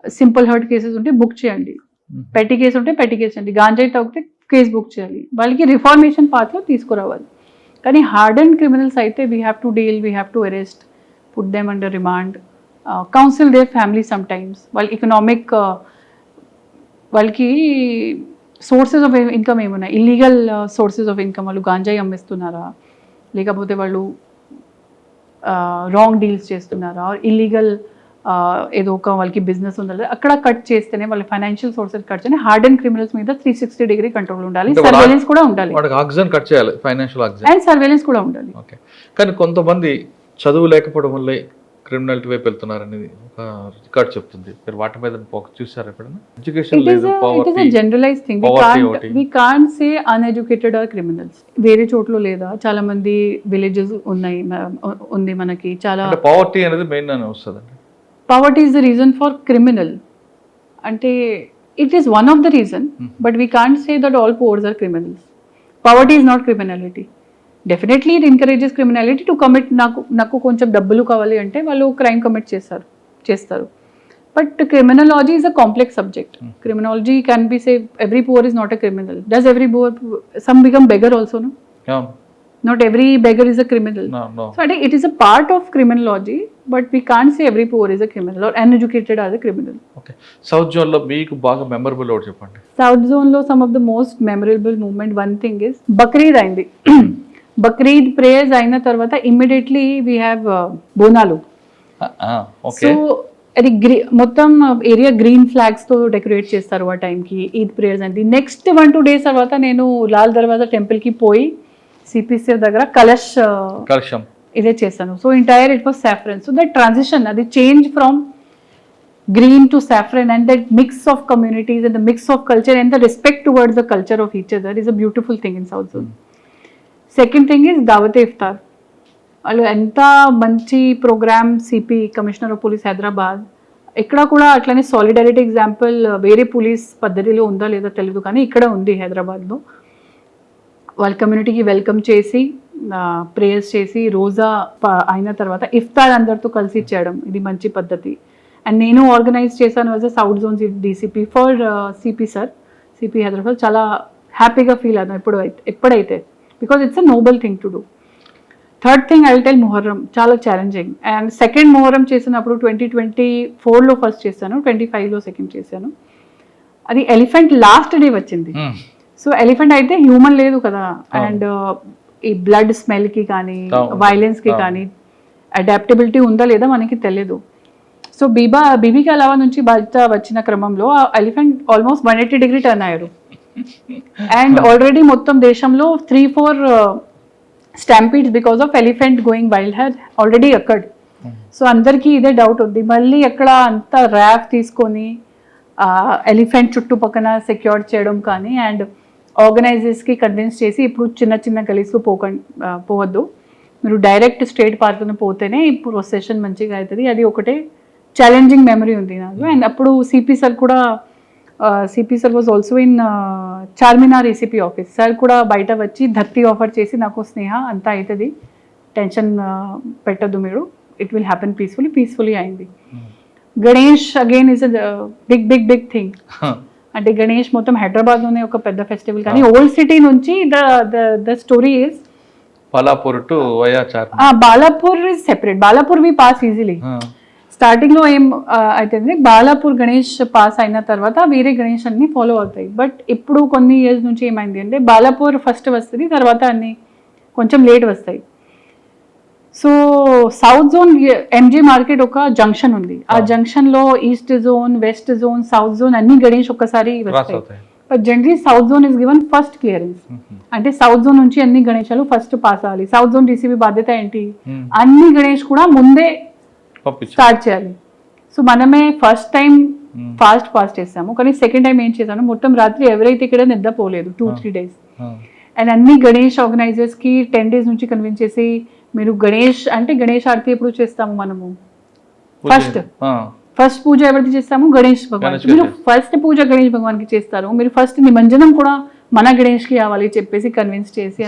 సింపుల్ హర్ట్ కేసెస్ ఉంటే బుక్ చేయండి, పెట్టి కేసు ఉంటే పెట్టి కేసు అండి, గాంజాయి తాగితే కేసు బుక్ చేయాలి, వాళ్ళకి రిఫార్మేషన్ పాత్లో తీసుకురావాలి. కానీ హార్డ్ అండ్ క్రిమినల్స్ అయితే we have to deal, we have to arrest, put them under remand, council their family some times. వాళ్ళ ఎకనామిక్ వాళ్ళకి సోర్సెస్ ఆఫ్ ఇన్కమ్ ఏమున్నాయి, ఇల్లీగల్ సోర్సెస్ ఆఫ్ ఇన్కమ్, వాళ్ళు గాంజాయి అమ్మిస్తున్నారా, లేకపోతే వాళ్ళు రాంగ్ డీల్స్ చేస్తున్నారా, ఇల్లీగల్ ఏదో ఒక వాళ్ళకి బిజినెస్ ఉండాలి, అక్కడ కట్ చేస్తేనే వాళ్ళ ఫైనాన్షియల్ సోర్సెస్ కట్ చేస్తే హార్డ్ అండ్ క్రిమినల్స్ మీద 360 డిగ్రీ కంట్రోల్ ఉండాలి, సర్వేలెన్స్ కూడా ఉండాలి, వాడికి ఆక్సిజన్ కట్ చేయాలి, ఫైనాన్షియల్ ఆక్సిజన్ అండ్ సర్వేలెన్స్ కూడా ఉండాలి. ఓకే. కానీ కొంతమంది చదువు లేకపోవడం వల్లే క్రిమినాలిటీ వైపు వెళ్తున్నారు అనేది ఒక రికార్డ్ చెప్తుంది. మీరు వాటి మీద చూసారు ఎప్పుడైనా? ఎడ్యుకేషన్ లేదు, It is a generalized thing. We can't say uneducated or criminals. వేరే చోట్ల లేదా, చాలా మంది విలేజెస్ ఉంది మనకి, చాలా పావర్టీ అనేది మెయిన్ అని వస్తుందండి. poverty is the reason for criminal. అంటే it is one of the reason, but we can't say that all poor are criminals. Poverty is not criminality. Definitely it encourages criminality to commit. నాకు కొంచెం డబ్బులు కావాలి అంటే వాళ్ళు క్రైమ్ కమిట్ చేస్తారు. But criminology is a complex subject. Criminology can be say every poor is not a criminal. Does every poor some become beggar also? No, not every beggar is a criminal. No. So it is a part of criminology, but we can't say every poor is a criminal or uneducated as a criminal. Okay. South Zone lo meeku baga memorable ఒకటి చెప్పండి. South Zone lo some of the most memorable movement, one thing is Bakrid అయింది. Bakrid prayers అయిన తర్వాత immediately we have Bonalu. Okay. So అది మొత్తం ఏరియా గ్రీన్ ఫ్లాగ్స్ తో డెకరేట్ చేస్తారు ఆ టైంకి. ఈద్ ప్రేయర్స్ అండి. నెక్స్ట్ 1-2 days తర్వాత నేను లాల్ దర్వాజా టెంపుల్ కి పోయి సిపిసి దగ్గర కలశం ఇదే చేశాను. So entire it was saffron. So that transition, అది change from green to saffron and that mix of communities and the mix of culture and the respect towards the culture of each other is a beautiful thing in south zone. Second thing is దావతే ఇఫ్తార్. వాళ్ళు ఎంత మంచి program, CP commissioner of police Hyderabad, ఇక్కడ కూడా అట్లనే సాలిడారిటీ ఎగ్జాంపుల్ వేరే పోలీస్ పద్ధతిలో ఉందా లేదా తెలియదు, కానీ ఇక్కడ ఉంది హైదరాబాద్లో. వాళ్ళ కమ్యూనిటీకి వెల్కమ్ చేసి ప్రేయర్స్ చేసి రోజా అయిన తర్వాత ఇఫ్తార్ అందరితో కలిసి ఇచ్చేయడం, ఇది మంచి పద్ధతి. అండ్ నేను ఆర్గనైజ్ చేశాను as a south zone DCP for CP Hyderabad. చాలా హ్యాపీగా ఫీల్ అయ్యాను ఎప్పుడైతే, because it's a noble thing to do. Third thing I will tell Muharram, చాలా ఛాలెంజింగ్. అండ్ సెకండ్ మొహర్రం చేసినప్పుడు 2024లో ఫస్ట్ చేశాను, 25లో సెకండ్ చేశాను. అది ఎలిఫెంట్ లాస్ట్ డే వచ్చింది. సో ఎలిఫెంట్ అయితే హ్యూమన్ లేదు కదా, అండ్ ఈ బ్లడ్ స్మెల్కి కానీ వైలెన్స్కి కానీ అడాప్టబిలిటీ ఉందా లేదా మనకి తెలియదు. సో బీబీకి అలావా నుంచి బయట వచ్చిన క్రమంలో ఆ ఎలిఫెంట్ ఆల్మోస్ట్ 180 డిగ్రీ టర్న్ అయ్యారు. అండ్ ఆల్రెడీ మొత్తం దేశంలో 3-4 stampedes because of elephant going wild had already occurred. So అందరికీ ఇదే డౌట్ ఉంది, మళ్ళీ ఎక్కడ అంత ర్యాఫ్ తీసుకొని ఎలిఫెంట్ చుట్టుపక్కన సెక్యూర్ చేయడం కానీ, అండ్ ఆర్గనైజర్స్కి కన్విన్స్ చేసి ఇప్పుడు చిన్న గలీస్కు పోవద్దు, మీరు డైరెక్ట్ స్ట్రేట్ పార్క్ను పోతేనే ఇప్పుడు ప్రొసెషన్ మంచిగా అవుతుంది. అది ఒకటే ఛాలెంజింగ్ మెమరీ ఉంది నాకు. అండ్ అప్పుడు CP sir was also in Charminar ACP office. Sir కూడా బయట వచ్చి ధర్తీ ఆఫర్ చేసి, నాకు స్నేహ అంతా అవుతుంది, టెన్షన్ పెట్టద్దు మీరు, ఇట్ విల్ హ్యాపెన్ పీస్ఫుల్లీ అయింది. Ganesh again is big thing. అంటే గణేష్ మొత్తం హైదరాబాద్లోనే ఒక పెద్ద ఫెస్టివల్, కానీ ఓల్డ్ సిటీ నుంచి the story is Balapur to via Charminar. Balapur is separate. Balapur we pass easily. Starting లో ఏం అయితే బాలాపూర్ గణేష్ పాస్ అయిన తర్వాత వేరే గణేష్ అన్ని ఫాలో అవుతాయి. బట్ ఇప్పుడు కొన్ని ఇయర్స్ నుంచి ఏమైంది అంటే బాలాపూర్ ఫస్ట్ వస్తుంది, తర్వాత అన్ని కొంచెం లేట్ వస్తాయి. So south zone MG market ఒక జంక్షన్ ఉంది. ఆ జంక్షన్ లో east zone, west zone, south zone అన్ని గణేష్ ఒక్కసారి వస్తాయి. But generally south zone is given first clearance. అంటే సౌత్ జోన్ నుంచి అన్ని గణేశాలు ఫస్ట్ పాస్ అవ్వాలి. సౌత్ జోన్ డీసీబీ బాధ్యత ఏంటి, అన్ని గణేష్ కూడా ముందే స్టార్ట్ చేయాలి. సో మనమే ఫస్ట్ టైం ఫాస్ట్ చేసాము, కానీ సెకండ్ టైం ఏం చేశాను, మొత్తం రాత్రి ఎవరైతే ఇక్కడ నిద్రపోలేదు 2-3 days. అండ్ అన్ని గణేష్ ఆర్గనైజర్స్ కి 10 days నుంచి కన్విన్స్ చేసి, మీరు గణేష్ ఆరతి ఎప్పుడు చేస్తాము మనము, ఫస్ట్ పూజ ఎవరికి చేస్తాము, గణేష్ భగవాన్. మీరు ఫస్ట్ పూజ గణేష్ భగవాన్ కి చేస్తారు, మీరు ఫస్ట్ నిమజ్జనం కూడా మన గణేష్ కి కావాలి చెప్పేసి కన్విన్స్ చేసి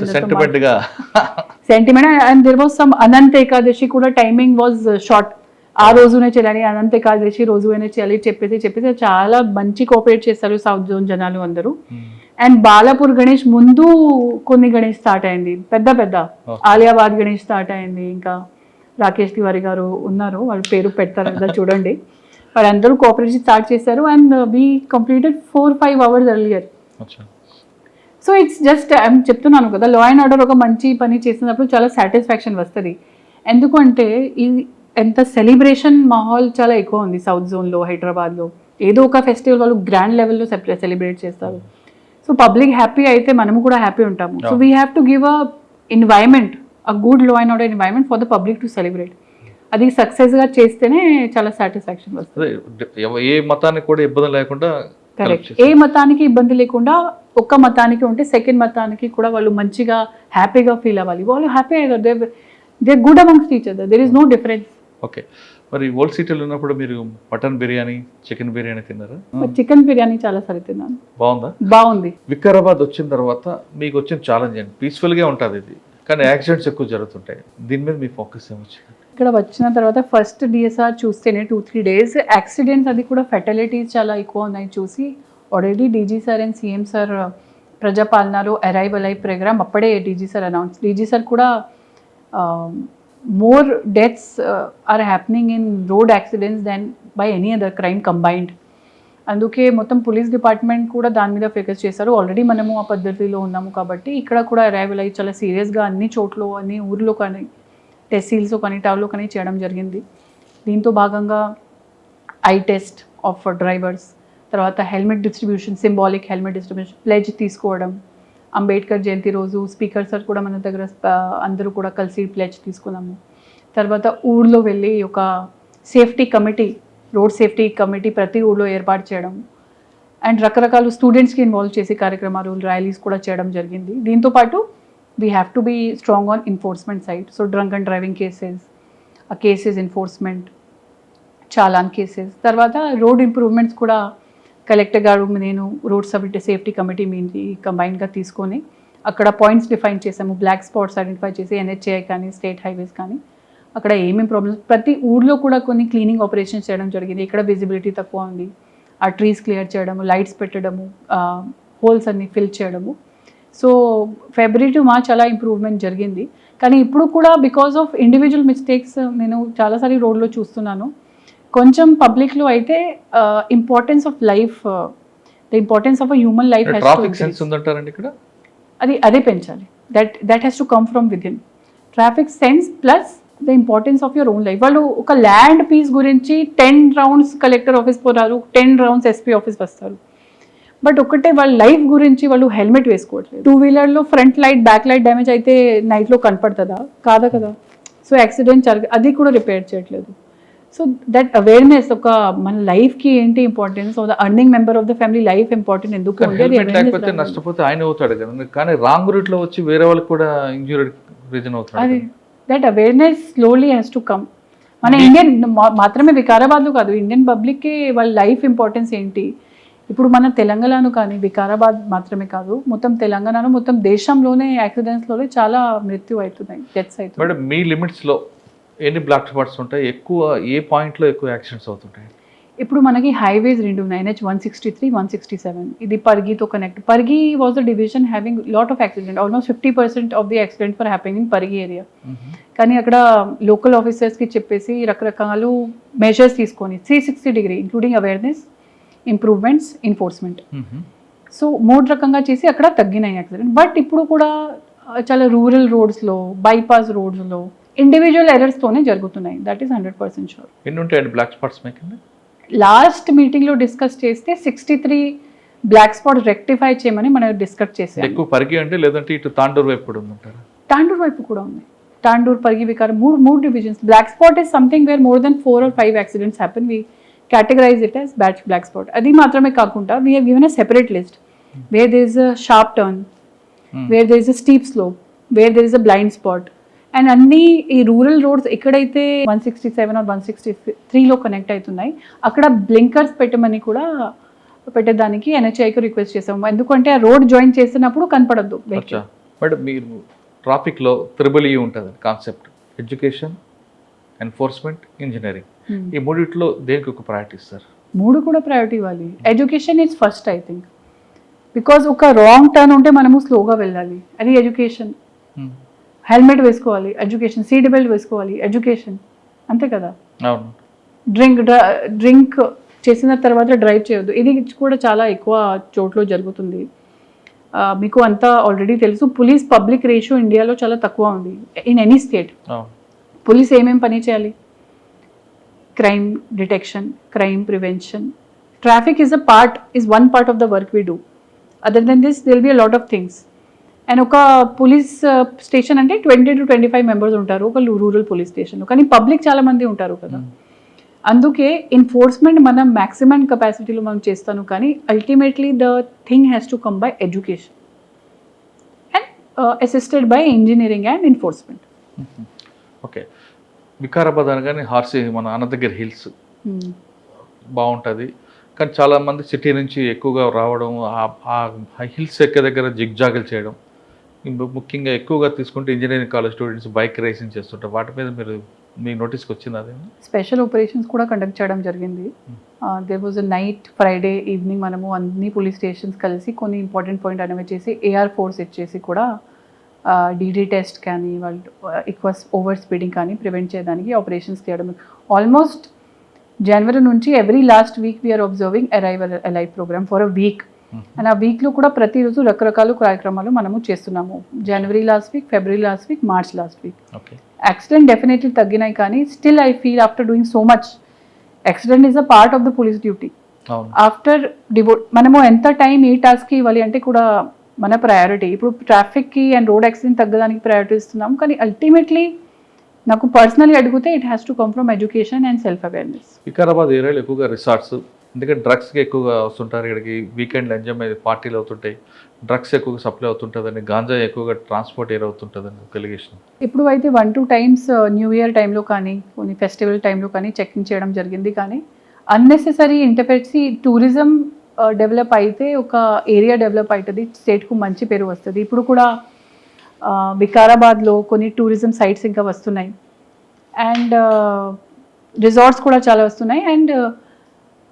sentiment. And there was some Anantha Ekadashi కూడా టైమింగ్ వాజ్ షార్ట్, ఆ రోజునే చేయాలి, అనంత ఏకాదశి రోజు అయినా చేయాలి చెప్పేసి చాలా మంచి కోఆపరేట్ చేస్తారు సౌత్ జోన్ జనాలు అందరూ. అండ్ బాలాపూర్ గణేష్ ముందు కొన్ని గణేష్ స్టార్ట్ అయింది, పెద్ద ఆలియాబాద్ గణేష్ స్టార్ట్ అయింది. ఇంకా రాకేష్ తివారీ గారు ఉన్నారు, వాళ్ళ పేరు పెడతారు కదా చూడండి, వాళ్ళందరూ కోఆపరేషన్ స్టార్ట్ చేశారు. And we completed 4-5 hours earlier. అచ్చా. సో ఇట్స్ జస్ట్ చెప్తున్నాను కదా, లా అండ్ ఆర్డర్ ఒక మంచి పని చేసినప్పుడు చాలా సాటిస్ఫాక్షన్ వస్తుంది. ఎందుకంటే ఈ ఎంత సెలబ్రేషన్ మాహోల్ చాలా ఎక్కువ ఉంది సౌత్ జోన్లో, హైదరాబాద్లో. ఏదో ఒక ఫెస్టివల్ వాళ్ళు గ్రాండ్ లెవెల్లో సెలబ్రేట్ చేస్తారు. సో పబ్లిక్ హ్యాపీ అయితే మనము కూడా హ్యాపీ ఉంటాము. So we have to give a environment, a good law and order environment for the public to celebrate. అది సక్సెస్గా చేస్తేనే చాలా సాటిస్ఫాక్షన్ వస్తుంది. ఏ మతానికి కూడా ఇబ్బంది లేకుండా కరెక్ట్. ఏ మతానికి ఇబ్బంది లేకుండా ఒక్క మతానికి ఉంటే సెకండ్ మతానికి కూడా వాళ్ళు మంచిగా హ్యాపీగా ఫీల్ అవ్వాలి. వాళ్ళు హ్యాపీ అయ్యారు, they good amongst each other, there is no difference. Okay. మరి ఓల్డ్ సిటీలో ఉన్నప్పుడు మీరు మటన్ బిర్యానీ, చికెన్ బిర్యానీ తిన్నారా? చికెన్ బిర్యానీ చాలా సార్లు తిన్నాను. బాగుందా? బాగుంది. వికారాబాద్ వచ్చిన తర్వాత మీకు వచ్చిన ఛాలెంజ్ ఏంటి? పీస్ఫుల్గా ఉంటుంది ఇది, కానీ యాక్సిడెంట్స్ ఎక్కువ జరుగుతుంటాయి. దీని మీద మీ ఫోకస్ ఏమొచ్చింది? ఇక్కడ వచ్చిన తర్వాత ఫస్ట్ డిఎస్ఆర్ చూస్తేనే 2-3 days యాక్సిడెంట్స్, అది కూడా ఫెటలిటీస్ చాలా ఎక్కువ ఉన్నాయి చూసి already DG sir and CM sir ప్రజాపాలనలో అరైవల్ అయ్యి ప్రోగ్రామ్ అప్పుడే DG sir announce. DG sir కూడా more deaths are happening in road accidents then by any other crime combined. అందుకే మొత్తం పోలీస్ డిపార్ట్మెంట్ కూడా దాని మీద ఫోకస్ చేశారు. ఆల్రెడీ మనము ఆ పద్ధతిలో ఉన్నాము కాబట్టి ఇక్కడ కూడా అరైవల్ అయ్యి చాలా సీరియస్గా అన్ని చోట్ల, అన్ని ఊర్లో కానీ, టెస్సీల్స్లో కానీ, టౌన్లో కానీ చేయడం జరిగింది. దీంతో భాగంగా ఐ టెస్ట్ ఆఫ్ డ్రైవర్స్, తర్వాత helmet distribution, symbolic helmet distribution, ప్లెజ్ తీసుకోవడం. అంబేద్కర్ జయంతి రోజు స్పీకర్ సార్ కూడా మన దగ్గర అందరూ కూడా కలిసి ప్లెజ్ తీసుకున్నాము. తర్వాత ఊళ్ళో వెళ్ళి ఒక safety committee, road safety committee ప్రతి ఊళ్ళో ఏర్పాటు చేయడం అండ్ రకరకాల స్టూడెంట్స్కి ఇన్వాల్వ్ చేసి కార్యక్రమాలు, ర్యాలీస్ కూడా చేయడం జరిగింది. దీంతోపాటు we have to be strong on enforcement side. So drunk and driving cases, cases enforcement, challan cases. Tarvata road improvements kuda collector garu nenu road safety committee meenti combined ga teeskoni akkada points define chesamu, black spots identify chesi NHAI kani state highways kani akkada em problems prati oorlo kuda konni cleaning operations cheyadam jarigindi. ikkada visibility takkuva undi, aa trees clear cheyadamu, lights pettadamu, holes anni fill cheyadamu. So February to March అలా ఇంప్రూవ్మెంట్ జరిగింది. కానీ ఇప్పుడు కూడా బికాస్ ఆఫ్ ఇండివిజువల్ మిస్టేక్స్ నేను చాలాసార్లు రోడ్లో చూస్తున్నాను. కొంచెం పబ్లిక్లో అయితే importance of life, the importance of a human life traffic sense ఉందంటారండి ఇక్కడ. అదే పెంచాలి. That has to come from within. Traffic sense plus the importance of your own life. వాళ్ళు ఒక ల్యాండ్ పీస్ గురించి 10 rounds కలెక్టర్ ఆఫీస్ పోతారు, 10 rounds ఎస్పీ ఆఫీస్ వస్తారు. బట్ ఒకటే వాళ్ళ లైఫ్ గురించి వాళ్ళు హెల్మెట్ వేసుకోవట్లేదు. 2-wheelerలో front light, back light damage అయితే నైట్లో కనపడుతుందా? కాదా కదా. సో యాక్సిడెంట్ అది కూడా రిపేర్ చేయట్లేదు. సో దట్ అవేర్నెస్, ఒక మన లైఫ్కి ఏంటి importance, the earning member of the family life important ఎందుకు లేకపోతే నష్టపోతే ఆయన అవుతాడు కదా, కానీ రాంగ్ రూట్ లో వచ్చి వేరే వాళ్ళకి కూడా ఇంజూరీ రీజన్ అవుతాడు. అది that awareness slowly has to come. మన ఇండియన్ మాత్రమే, వికారాబాద్లో కాదు, ఇండియన్ పబ్లిక్కి వాళ్ళ లైఫ్ ఇంపార్టెన్స్ ఏంటి. ఇప్పుడు మన తెలంగాణలో కానీ, వికారాబాద్ మాత్రమే కాదు, మొత్తం తెలంగాణలో, మొత్తం దేశంలోనే యాక్సిడెంట్స్లోనే చాలా మృత్యు అవుతున్నాయి, డెత్స్ అవుతున్నాయి. మేడం మీ లిమిట్స్లో ఎన్ని బ్లాక్ స్పాట్స్ ఉంటాయి? ఎక్కువ ఏ పాయింట్లో ఎక్కువ యాక్సిడెంట్స్ అవుతుంటాయి? ఇప్పుడు మనకి హైవేస్ 2 ఉన్నాయి, NH 163, 167. ఇది పర్గితో connect. Pargi was the division having lot of accident. Almost 50% of the accident for happening in Pargi area. కానీ అక్కడ లోకల్ ఆఫీసర్స్కి చెప్పేసి రకరకాల మెజర్స్ తీసుకొని 360 including awareness, improvements, enforcement. So 3 రకంగా చేసి అక్కడ తగ్గినాయి యాక్సిడెంట్. బట్ ఇప్పుడు కూడా చాలా రూరల్ రోడ్స్లో, బైపాస్ రోడ్స్లో ఇండివిజువల్ ఎర్రర్స్తోనే జరుగుతున్నాయి. That is 100% sure. ఎన్ని ఉంటాయండి బ్లాక్ స్పాట్స్ మీకు? లాస్ట్ మీటింగ్లో డిస్కస్ చేస్తే 63 బ్లాక్ స్పాట్ రెక్టిఫై చేయమని మనం డిస్కస్ చేసాం. ఎక్కువ పరిగి అంటే, లేదంటే ఇటు తాండూరు వైపు కూడా ఉందంటారా? తాండూరు వైపు కూడా ఉంది. తాండూరు, పరిగి, వికారం, మూడు divisions. Black spot is something where more than 4 or 5 accidents happen. We categorize it as black spot. అది మాత్రమే కాకుండా we have given a separate list where there is a sharp turn, where there is a steep slope, where there is a blind spot. And అన్ని ఈ రూరల్ రోడ్స్ ఎక్కడైతే 167 or 163లో కనెక్ట్ అవుతున్నాయి అక్కడ బ్లింకర్స్ పెట్టమని కూడా పెట్టేదానికి NHAIకి రిక్వెస్ట్ చేసాము. ఎందుకంటే ఆ రోడ్ జాయిన్ చేసినప్పుడు కనపడద్దు. బట్ మీరు ట్రాఫిక్లో త్రిబుల్ ఈ ఉంటుంది కాన్సెప్ట్, ఎడ్యుకేషన్, ఎన్ఫోర్స్మెంట్, ఇంజనీరింగ్. ఈ మూడిట్లో దేనికి ఒక ప్రయారిటీ ఇస్తారు? 3 కూడా ప్రయారిటీ ఇవ్వాలి. Education is first I think, because ఒక రాంగ్ టర్న్ ఉంటే మనము స్లోగా వెళ్ళాలి, అది ఎడ్యుకేషన్. హెల్మెట్ వేసుకోవాలి, ఎడ్యుకేషన్. సీట్ బెల్ట్ వేసుకోవాలి, ఎడ్యుకేషన్. అంతే కదా. డ్రింక్ చేసిన తర్వాత డ్రైవ్ చేయొద్దు, ఇది కూడా చాలా ఎక్కువ చోట్ల జరుగుతుంది. మీకు అంతా ఆల్రెడీ తెలుసు, పోలీస్ పబ్లిక్ రేషియో ఇండియాలో చాలా తక్కువ ఉంది ఇన్ ఎనీ స్టేట్. పోలీస్ ఏమేం పని చేయాలి? Crime detection, crime prevention, traffic is one part of the work we do. Other than this, there will be a lot of things. And ఒక పోలీస్ స్టేషన్ అంటే 20 to 25 మెంబర్స్ ఉంటారు ఒక రూరల్ పోలీస్ స్టేషన్లో, కానీ పబ్లిక్ చాలా మంది ఉంటారు కదా. అందుకే ఎన్ఫోర్స్మెంట్ మనం మ్యాక్సిమం కెపాసిటీలో మనం చేస్తాను, కానీ ultimately the thing has to come by education and assisted by engineering and enforcement. Okay, Vikarabad అనగానే హార్సీ మన అనంతగిరి హిల్స్ బాగుంటుంది, కానీ చాలామంది సిటీ నుంచి ఎక్కువగా రావడం, ఆ హిల్స్ ఎక్కే దగ్గర జిగ్జాగులు చేయడం, ముఖ్యంగా ఎక్కువగా తీసుకుంటే engineering college students bike racing చేస్తుంటారు. వాటి మీద మీ నోటీస్కి వచ్చింది అదే? స్పెషల్ ఆపరేషన్స్ కూడా కండక్ట్ చేయడం జరిగింది. There was a night Friday evening మనము అన్ని పోలీస్ స్టేషన్స్ కలిసి కొన్ని ఇంపార్టెంట్ పాయింట్ అనేవి చేసి ఏఆర్ ఫోర్స్ ఇచ్చేసి కూడా డీడీ టెస్ట్ కానీ వాళ్ళు ఎక్కువ ఓవర్ స్పీడింగ్ కానీ ప్రివెంట్ చేయడానికి ఆపరేషన్స్ చేయడం. ఆల్మోస్ట్ జనవరి నుంచి every last week we're observing arrival alive program for a week. And ఆ వీక్లో కూడా ప్రతిరోజు రకరకాల కార్యక్రమాలు మనము చేస్తున్నాము. January last week, February last week, March last week. Accident definitely తగ్గినాయి, కానీ still I feel after doing so much, accident is a part of the police duty. After మనము ఎంత టైం ఏ టాస్క్కి ఇవ్వాలి అంటే కూడా మన ప్రయారిటీ. ఇప్పుడు ట్రాఫిక్కి అండ్ రోడ్ యాక్సిడెంట్ తగ్గడానికి ప్రయారిటీ ఇస్తున్నాం, కానీ అల్టిమేట్లీ నాకు పర్సనలీ అడిగితే it has to come from education and self awareness. Vikarabad ఏరియాలో ఎక్కువగా రిసార్ట్స్, ఎందుకంటే డ్రగ్స్కి ఎక్కువగా వస్తుంటారు ఇక్కడికి, వీకెండ్లు ఎంజాయ్ పార్టీలు అవుతుంటాయి, డ్రగ్స్ ఎక్కువగా సప్లై అవుతుంటుందని, గాంజా ఎక్కువగా ట్రాన్స్పోర్ట్ ఏర్ అవుతుంటుందని ఒక ఎలిగేషన్. ఇప్పుడు అయితే 1-2 టైమ్స్ న్యూ ఇయర్ టైంలో కానీ కొన్ని ఫెస్టివల్ టైంలో కానీ చెకింగ్ చేయడం జరిగింది, కానీ అన్నెసెసరీ ఇంటర్ఫెరెన్సీ టూరిజం డెవలప్ అయితే ఒక ఏరియా డెవలప్ అవుతుంది, స్టేట్కు మంచి పేరు వస్తుంది. ఇప్పుడు కూడా వికారాబాద్లో కొన్ని టూరిజం సైట్స్ ఇంకా వస్తున్నాయి అండ్ రిసార్ట్స్ కూడా చాలా వస్తున్నాయి and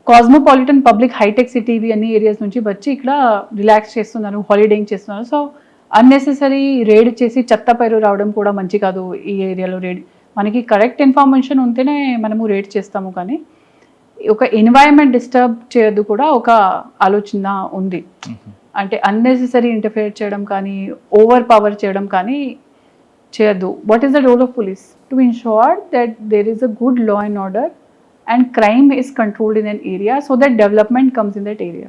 cosmopolitan public hitech city ఇవి అన్ని ఏరియాస్ నుంచి వచ్చి ఇక్కడ రిలాక్స్ చేస్తున్నారు, హాలిడేయింగ్ చేస్తున్నారు. సో అన్నెసెసరీ రేడ్ చేసి చెత్త పైరు రావడం కూడా మంచి కాదు. ఈ ఏరియాలో రేడ్ మనకి కరెక్ట్ ఇన్ఫర్మేషన్ ఉంటేనే మనము రేడ్ చేస్తాము, కానీ ఒక ఎన్వైరన్మెంట్ డిస్టర్బ్ చేయొద్దు కూడా ఒక ఆలోచన ఉంది. అంటే అన్నెసెసరీ ఇంటర్ఫియర్ చేయడం కానీ ఓవర్ పవర్ చేయడం కానీ చేయొద్దు. What is the role of police? To ensure that there is a good law and order and crime is controlled in an area so that development comes in that area.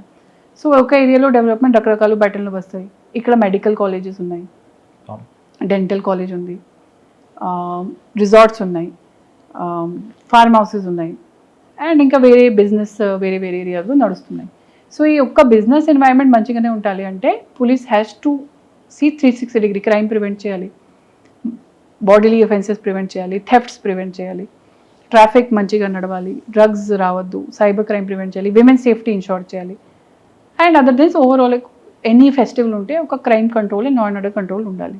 So ఒక ఏరియాలో డెవలప్మెంట్ రకరకాల బ్యాటర్లు వస్తాయి. ఇక్కడ మెడికల్ కాలేజెస్ ఉన్నాయి, డెంటల్ కాలేజ్ ఉంది, రిసార్ట్స్ ఉన్నాయి, ఫార్మ్ హౌసెస్ ఉన్నాయి అండ్ ఇంకా వేరే బిజినెస్ వేరే వేరే ఏరియాలో నడుస్తున్నాయి. సో ఈ ఒక్క బిజినెస్ ఎన్వైరన్మెంట్ మంచిగానే ఉండాలి అంటే police has to see 360 degree crime prevent చేయాలి, బాడీలీ అఫెన్సెస్ ప్రివెంట్ చేయాలి, థెఫ్ట్స్ ప్రివెంట్ చేయాలి, ట్రాఫిక్ మంచిగా నడవాలి, డ్రగ్స్ రావద్దు, సైబర్ క్రైమ్ ప్రివెంట్ చేయాలి, విమెన్ సేఫ్టీ ఇన్షూర్ చేయాలి and other this overall any festival ఉంటే ఒక crime control and non order control ఉండాలి.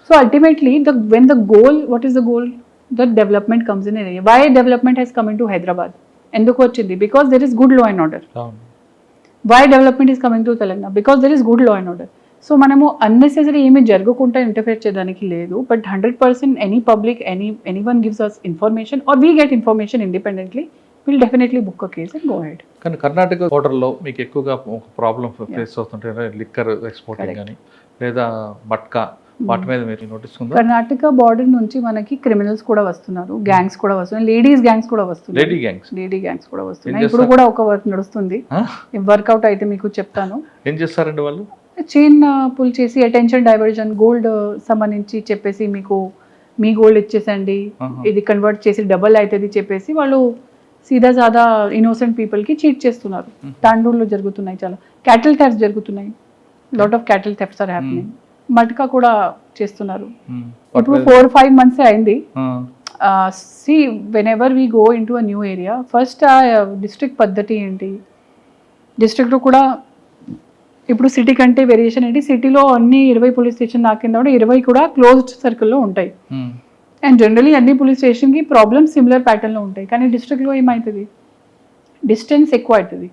So ultimately when the goal, what is the goal? The development comes in an area. Why development has come into Hyderabad? ఎందుకు వచ్చింది? Because there is good law and order. Why development is coming to Telangana? Because there is good law and order. So మనము అన్నెసెసరీ ఏమీ జరగకుండా ఇంటర్ఫేర్ చేయడానికి లేదు, but 100% any public anyone gives us information or we get information independently, will definitely book a case and go head. కానీ కర్ణాటక బోర్డర్లో మీకు ఎక్కువగా ఒక ప్రాబ్లం ఫేస్ అవుతుంటే లిక్కర్ ఎక్స్పోర్టింగ్ కానీ లేదా మట్కా, వాటి మీద మీరు నోటీస్ ఉందా? కర్ణాటక బార్డర్ నుంచి మనకి క్రిమినల్స్ కూడా వస్తున్నారు, గ్యాంగ్స్ కూడా వస్తున్నాయి, లేడీస్ గ్యాంగ్స్ కూడా వస్తున్నాయి, లేడీ గ్యాంగ్స్ కూడా వస్తున్నాయి. ఇప్పుడు కూడా ఒక వర్క్ నడుస్తుంది, వర్కౌట్ అయితే మీకు చెప్తాను. ఏం చేస్తారండి వాళ్ళు? చైన్ పుల్ చేసి అటెన్షన్ డైవర్జన్, గోల్డ్ సంబంధించి చెప్పేసి మీకు మీ గోల్డ్ ఇచ్చేసండి, ఇది కన్వర్ట్ చేసి డబల్ అవుతుంది చెప్పేసి వాళ్ళు సీదా సాదా ఇన్నోసెంట్ పీపుల్కి చీట్ చేస్తున్నారు. తాండూరులో జరుగుతున్నాయి, చాలా క్యాటిల్ థెఫ్ట్స్ జరుగుతున్నాయి, lot of cattle thefts are happening. Matka కూడా చేస్తున్నారు. ఇప్పుడు 4-5 months అయింది. See whenever we go into a new area, first ఆ డిస్ట్రిక్ట్ పద్ధతి ఏంటి, డిస్ట్రిక్ట్లో కూడా ఇప్పుడు సిటీ కంటే వేరియేషన్ ఏంటి, సిటీలో అన్ని 20 పోలీస్ స్టేషన్ నా కింద 20 కూడా క్లోజ్డ్ సర్కిల్లో ఉంటాయి అండ్ జనరలీ అన్ని పోలీస్ స్టేషన్కి ప్రాబ్లమ్స్ సిమిలర్ ప్యాటర్న్లో ఉంటాయి. కానీ డిస్ట్రిక్ట్లో ఏమవుతుంది, డిస్టెన్స్ ఎక్కువ అవుతుంది.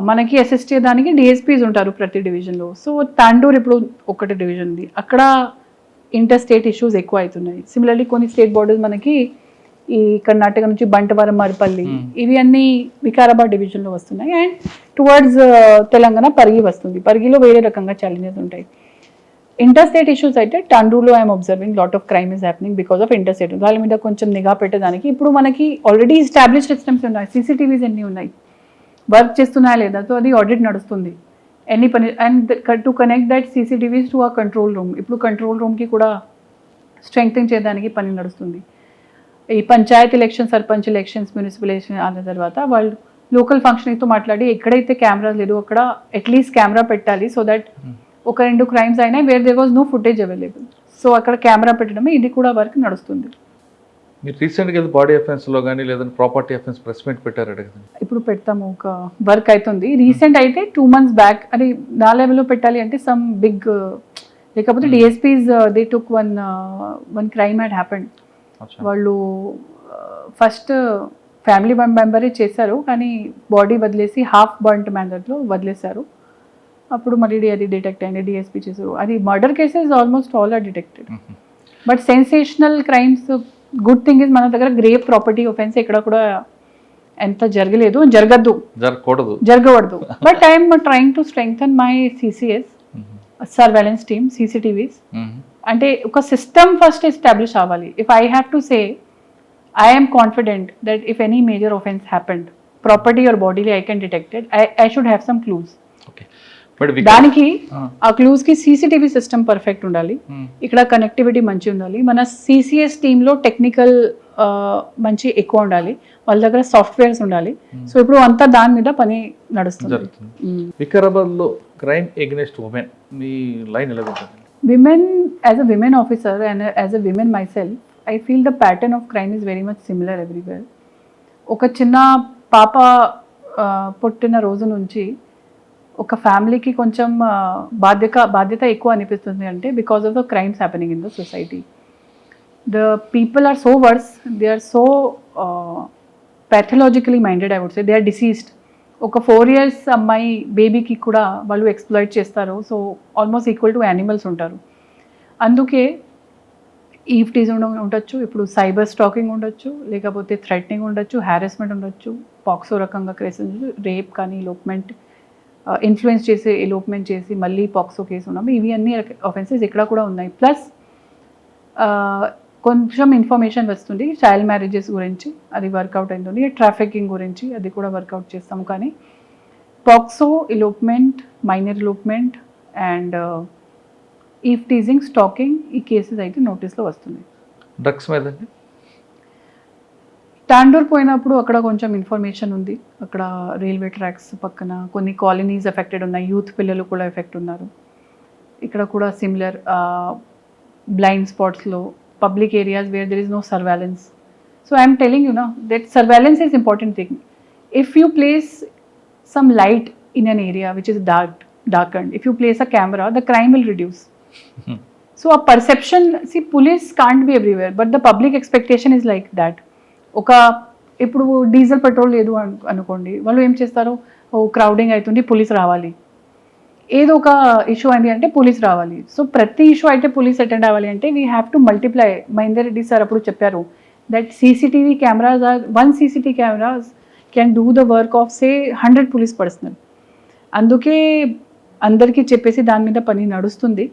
మనకి అసిస్ట్ చేయడానికి డిఎస్పీస్ ఉంటారు ప్రతి డివిజన్లో. సో తాండూర్ ఇప్పుడు ఒకటి డివిజన్ ఉంది, అక్కడ ఇంటర్ స్టేట్ ఇష్యూస్ ఎక్కువ అవుతున్నాయి. సిమిలర్లీ కొన్ని స్టేట్ బార్డర్స్ మనకి ఈ కర్ణాటక నుంచి బంటవరం మరిపల్లి ఇవి అన్ని వికారాబాద్ డివిజన్లో వస్తున్నాయి. అండ్ టువర్డ్స్ తెలంగాణ పరిగి వస్తుంది. పరిగిలో వేరే రకంగా ఛాలెంజెస్ ఉంటాయి. ఇంటర్స్టేట్ ఇష్యూస్ అయితే టాండూర్లో I'm observing lot of crime is happening because of interstate. వాళ్ళ మీద కొంచెం నిఘా పెట్టడానికి ఇప్పుడు మనకి ఆల్రెడీ ఎస్టాబ్లిష్ సిస్టమ్స్ ఉన్నాయి. సీసీటీవీస్ ఎన్ని ఉన్నాయి, వర్క్ చేస్తున్నాయా లేదా, సో అది ఆడిట్ నడుస్తుంది. ఎన్ని పని and to connect that CCTVs to ఆ కంట్రోల్ రూమ్, ఇప్పుడు కంట్రోల్ రూమ్కి కూడా స్ట్రెంగ్తన్ చేయడానికి పని నడుస్తుంది. ఈ Panchayat election, sarpanch elections, municipal election అన్న తర్వాత వాళ్ళు లోకల్ ఫంక్షనింగ్తో మాట్లాడి ఎక్కడైతే కెమెరా లేదు అక్కడ అట్లీస్ట్ కెమెరా పెట్టాలి. సో దట్ ఒక 2 క్రైమ్స్ అయినాయి where there was no footage available, so అక్కడ కెమెరా పెట్టడమే, ఇది కూడా వర్క్ నడుస్తుంది. మీరు రీసెంట్గా బాడీ అఫెన్స్లో కానీ లేదంటే ప్రాపర్టీ అఫెన్స్ ప్రెస్ మీట్ పెట్టారు కదా? ఇప్పుడు పెడతాము, ఒక వర్క్ అవుతుంది. రీసెంట్ అయితే 2 months బ్యాక్ అది నా లెవెల్లో పెట్టాలి అంటే సమ్ బిగ్, లేకపోతే DSPs they took one crime had happened. వాళ్ళు ఫస్ట్ ఫ్యామిలీ మెంబరే చేశారు కానీ బాడీ వదిలేసి హాఫ్ బర్న్ట్ మ్యానర్లో వదిలేశారు. అప్పుడు మళ్ళీ అది డిటెక్ట్ అయింది, డిఎస్పీ చేశారు. అది murder cases almost all are detected. But sensational crimes, good thing is మన దగ్గర గ్రేవ్ ప్రాపర్టీ ఒఫెన్స్ ఇక్కడ కూడా ఎంత జరగలేదు, జరగకూడదు. But I'm trying to strengthen my CCS surveillance team, CCTVs. అంటే ఒక సిస్టమ్ ఫస్ట్ ఎస్టాబ్లిష్ అవ్వాలి. If I have to say I'm confident that if any major offence happened property or bodily I can detected, I should have some clues. దానికి ఆ క్లూస్ కి సీసీటీవీ సిస్టమ్ పర్ఫెక్ట్ ఉండాలి, ఇక్కడ కనెక్టివిటీ మంచి ఉండాలి, మన సిసిఎస్ టీంలో టెక్నికల్ మంచి ఎక్కువ ఉండాలి, వాళ్ళ దగ్గర సాఫ్ట్వేర్స్ ఉండాలి. సో ఇప్పుడు అంతా దాని మీద పని నడుస్తుంది. వికారాబాద్ లో క్రైమ్ ఎగ్నెస్ట్ ఉమెన్ మీ లైన్ ఎలా ఉంటుంది? Women, as a women officer and as a women myself, I feel the pattern of crime is very much similar everywhere. ఒక చిన్న పాప పుట్టిన రోజు నుంచి ఒక ఫ్యామిలీకి కొంచెం బాధ్యత ఎక్కువ అనిపిస్తుంది. అంటే because of the crimes happening in the society. The people are so worse, they are so pathologically minded, I would say they are diseased. ఒక 4 years అమ్మాయి బేబీకి కూడా వాళ్ళు ఎక్స్ప్లాయిట్ చేస్తారు. So almost equal to animals ఉంటారు. అందుకే ఈఫ్టీజ్ ఉండొచ్చు, ఇప్పుడు సైబర్ స్టాకింగ్ ఉండొచ్చు, లేకపోతే థ్రెటనింగ్ ఉండొచ్చు, హ్యారెస్మెంట్ ఉండొచ్చు, పాక్సో రకంగా కేసెస్, రేప్ కానీ, ఎలోప్మెంట్, ఇన్ఫ్లుయెన్స్ చేసి ఎలోప్మెంట్ చేసి మళ్ళీ పాక్సో కేసు ఉన్నాము. ఇవి అన్ని ఆఫెన్సెస్ ఇక్కడ కూడా ఉన్నాయి. ప్లస్ కొంచెం ఇన్ఫర్మేషన్ వస్తుంది చైల్డ్ మ్యారేజెస్ గురించి, అది వర్కౌట్ అవుతుంది. ట్రాఫికింగ్ గురించి అది కూడా వర్కౌట్ చేస్తాము. కానీ POCSO, elopement, minor elopement and eve teasing, stalking, ఈ కేసెస్ అయితే నోటీస్లో వస్తుంది. డ్రగ్స్ మీద టాండూర్ పోయినప్పుడు అక్కడ కొంచెం ఇన్ఫర్మేషన్ ఉంది. అక్కడ రైల్వే ట్రాక్స్ పక్కన కొన్ని కాలనీస్ ఎఫెక్టెడ్ ఉన్నాయి, యూత్ పిల్లలు కూడా ఎఫెక్ట్ ఉన్నారు. ఇక్కడ కూడా సిమిలర్ బ్లైండ్ స్పాట్స్లో, public areas where there is no surveillance. So I am telling you now that surveillance is important thing. If you place some light in an area which is darkened, if you place a camera, the crime will reduce. So a perception, see, police can't be everywhere, but the public expectation is like that. Oka ఇప్పుడు డీజిల్ పెట్రోల్ లేదు అనుకోండి, వాళ్ళు ఏం చేస్తారు, ఓ క్రౌడింగ్ అవుతుంది పోలీస్ రావాలి, ఏదో ఒక ఇష్యూ అయింది అంటే పోలీస్ రావాలి. సో ప్రతి ఇష్యూ అయితే పోలీస్ అటెండ్ అవ్వాలి అంటే we have to multiply. Mahender Reddy sir అప్పుడు చెప్పారు that CCTV cameras are 1 CCTV cameras can do the work of say 100 police personnel. అందుకే అందరికీ చెప్పేసి దాని మీద పని నడుస్తుంది.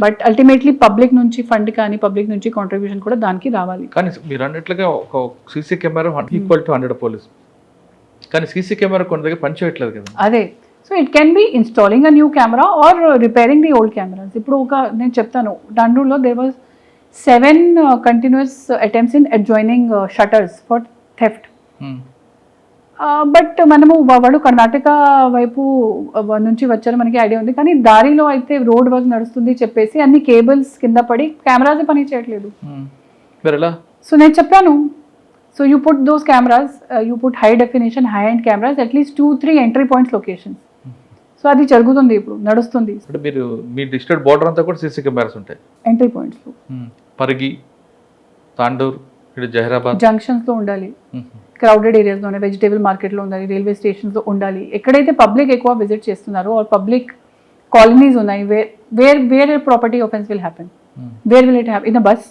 బట్ అల్టిమేట్లీ పబ్లిక్ నుంచి ఫండ్ కానీ పబ్లిక్ నుంచి కాంట్రిబ్యూషన్ కూడా దానికి రావాలి. కానీ మీరు అన్నట్లుగా ఒక CC camera equal to 100 police, కానీ సీసీ కెమెరా కొన్ని దగ్గర పనిచేయట్లేదు కదా. అదే, so it can B installing a new camera or repairing the old cameras. ఇప్పుడు నేను చెప్తాను, డాండూర్లో there was 7 continuous attempts in adjoining shutters for theft. But మనము వాడు కర్ణాటక వైపు నుంచి వచ్చారు, మనకి ఐడియా ఉంది. కానీ దారిలో అయితే రోడ్ వర్క్ నడుస్తుంది చెప్పేసి అన్ని కేబుల్స్ కింద పడి కెమెరాస్ పని చేయట్లేదు. సో నేను చెప్పాను, so you put those cameras, you put high definition, high and cameras, at least 2-3 entry points locations. So అది జరుగుతుంది, ఇప్పుడు నడుస్తుంది. మీరు మీ డిస్ట్రిక్ట్ బోర్డర్ అంతా కూడా సీసీ కెమెరాస్ ఉంటాయి ఎంట్రీ పాయింట్స్లో, పరిగి, తాండూర్, జహీరాబాద్ జంక్షన్స్లో ఉండాలి, క్రౌడెడ్ ఏరియాస్లో ఉండాలి, వెజిటేబుల్ మార్కెట్లో ఉండాలి, రైల్వే స్టేషన్స్లో ఉండాలి. ఎక్కడైతే పబ్లిక్ ఎక్కువ విజిట్ చేస్తున్నారో ఆర్ పబ్లిక్ కాలనీస్ ఉన్నాయి, where property offence will happen, where will it happen? In a bus,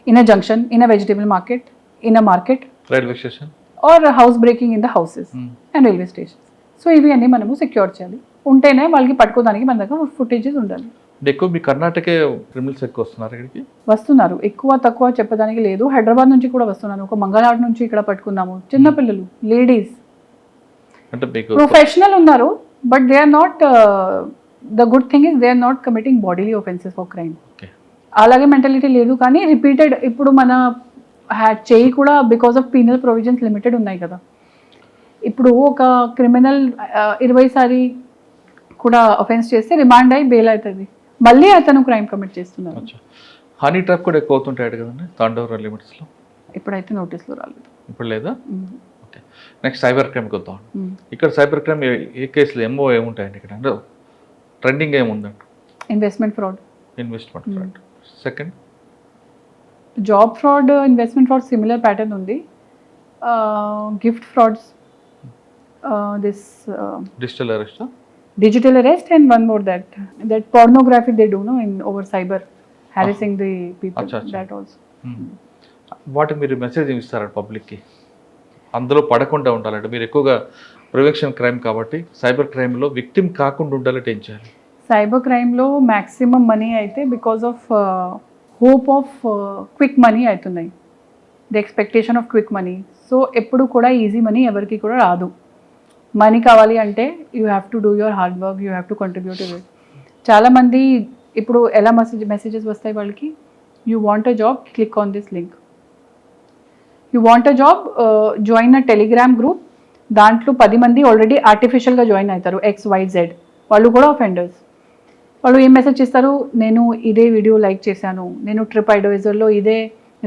in a junction, in a vegetable market, in a market, railway station. or house breaking in the houses and railway stations. So ఇవి అన్నీ మనము సెక్యూర్ చేయాలి. ఉంటేనే వాళ్ళకి పట్టుకోవడానికి మన దగ్గర ఫుటేజెస్ ఉండాలి. ఎక్కువ మీ కర్ణాటకే క్రిమినల్స్ ఎక్కువ వస్తున్నారు ఇక్కడికి? వస్తున్నారు, ఎక్కువ తక్కువ చెప్పడానికి లేదు. హైదరాబాద్ నుంచి కూడా వస్తున్నారు. ఒక మంగళవాడ నుంచి ఇక్కడ పట్టుకున్నాము. చిన్నపిల్లలు, లేడీస్, అంటే మీకు ప్రొఫెషనల్ ఉన్నారు. But they are not, the good thing is they are not committing bodily offences for crime. అలాగే మెంటాలిటీ లేదు. కానీ రిపీటెడ్ ఇప్పుడు మన చేయి కూడా because of penal provisions limited ఉన్నాయి కదా. ఇప్పుడు ఒక క్రిమినల్ 20 సారి కూడా ఒఫెన్స్ చేస్తే రిమాండ్ అయి బెయిల్ అవుతుంది, మళ్ళీ అతను క్రైమ్ కమిట్ చేస్తున్నారు. హనీ ట్రాప్ కూడా ఎక్కువ అవుతుంటాయి కదండి తాండూరు లిమిట్స్లో? ఇప్పుడైతే నోటీసులు రాలేదు. ఇప్పుడు లేదా? ఓకే, నెక్స్ట్ సైబర్ క్రైమ్కి వద్దాం. ఇక్కడ సైబర్ క్రైమ్ ఏ కేసులు ఏముంటాయండి ఇక్కడ? అంటే ట్రెండింగ్ ఏముందండి? Investment fraud. Investment fraud. Second job fraud, investment fraud similar pattern ఉంది. Gift frauds, this digital arrest, digital arrest, and one more that pornography they do, no, in over cyber harassing the people. Acha. That also. వాటి మీరు మెసేజ్ ఇస్తారండి పబ్లిక్కి? అందులో పడకుండా ఉండాలంటే మీరు ఎక్కువగా ప్రివెన్షన్ క్రైమ్ కాబట్టి సైబర్ క్రైమ్లో విక్టిమ్ కాకుండా ఉండాలంటే ఏం చేయాలి? సైబర్ క్రైమ్లో మ్యాక్సిమం మనీ అయితే because of hope of quick money అవుతున్నాయి. The expectation of quick money. So ఎప్పుడు కూడా ఈజీ మనీ ఎవరికి కూడా రాదు. మనీ కావాలి అంటే you have to do your hard work, you have to contribute it. చాలామంది ఇప్పుడు ఎలా మెసేజెస్ వస్తాయి వాళ్ళకి, you want a job, click on this link. You want a job, join a Telegram group. దాంట్లో 10 మంది ఆల్రెడీ ఆర్టిఫిషియల్గా జాయిన్ అవుతారు, XYZ. వాళ్ళు కూడా అఫెండర్స్. వాళ్ళు ఏం మెసేజ్ చేస్తారు, నేను ఇదే వీడియో లైక్ చేశాను, నేను ట్రిప్ అడ్వైజర్లో ఇదే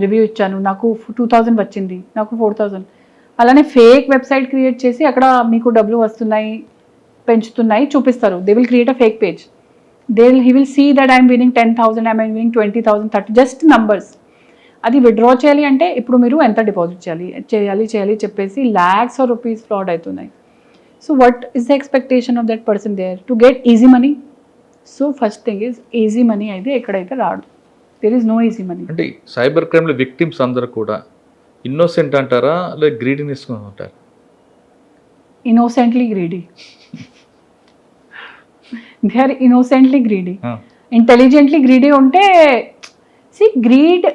రివ్యూ ఇచ్చాను, నాకు 2000 వచ్చింది, నాకు 4000. అలానే ఫేక్ వెబ్సైట్ క్రియేట్ చేసి అక్కడ మీకు డబ్బులు వస్తున్నాయి, పెంచుతున్నాయి చూపిస్తారు. They will create a fake page. He will see that I'm winning 10,000, I'm winning 20,000, 30, just numbers. అది విత్డ్రా చేయాలి అంటే ఇప్పుడు మీరు ఎంత డిపాజిట్ చేయాలి చెప్పేసి lakhs of rupees ఫ్రాడ్ అవుతున్నాయి. So what is the expectation of that person there to get easy money? So first thing is easy money అయితే ఎక్కడైతే రాడు. There is no easy money. అంటే సైబర్ క్రైమ్లో విక్టిమ్స్ అందరూ కూడా ఇన్నోసెంట్ అంటారా లేక గ్రీడీనెస్ అంటారా? Innocently greedy. They are innocently greedy. Intelligently greedy ఉంటే, see greed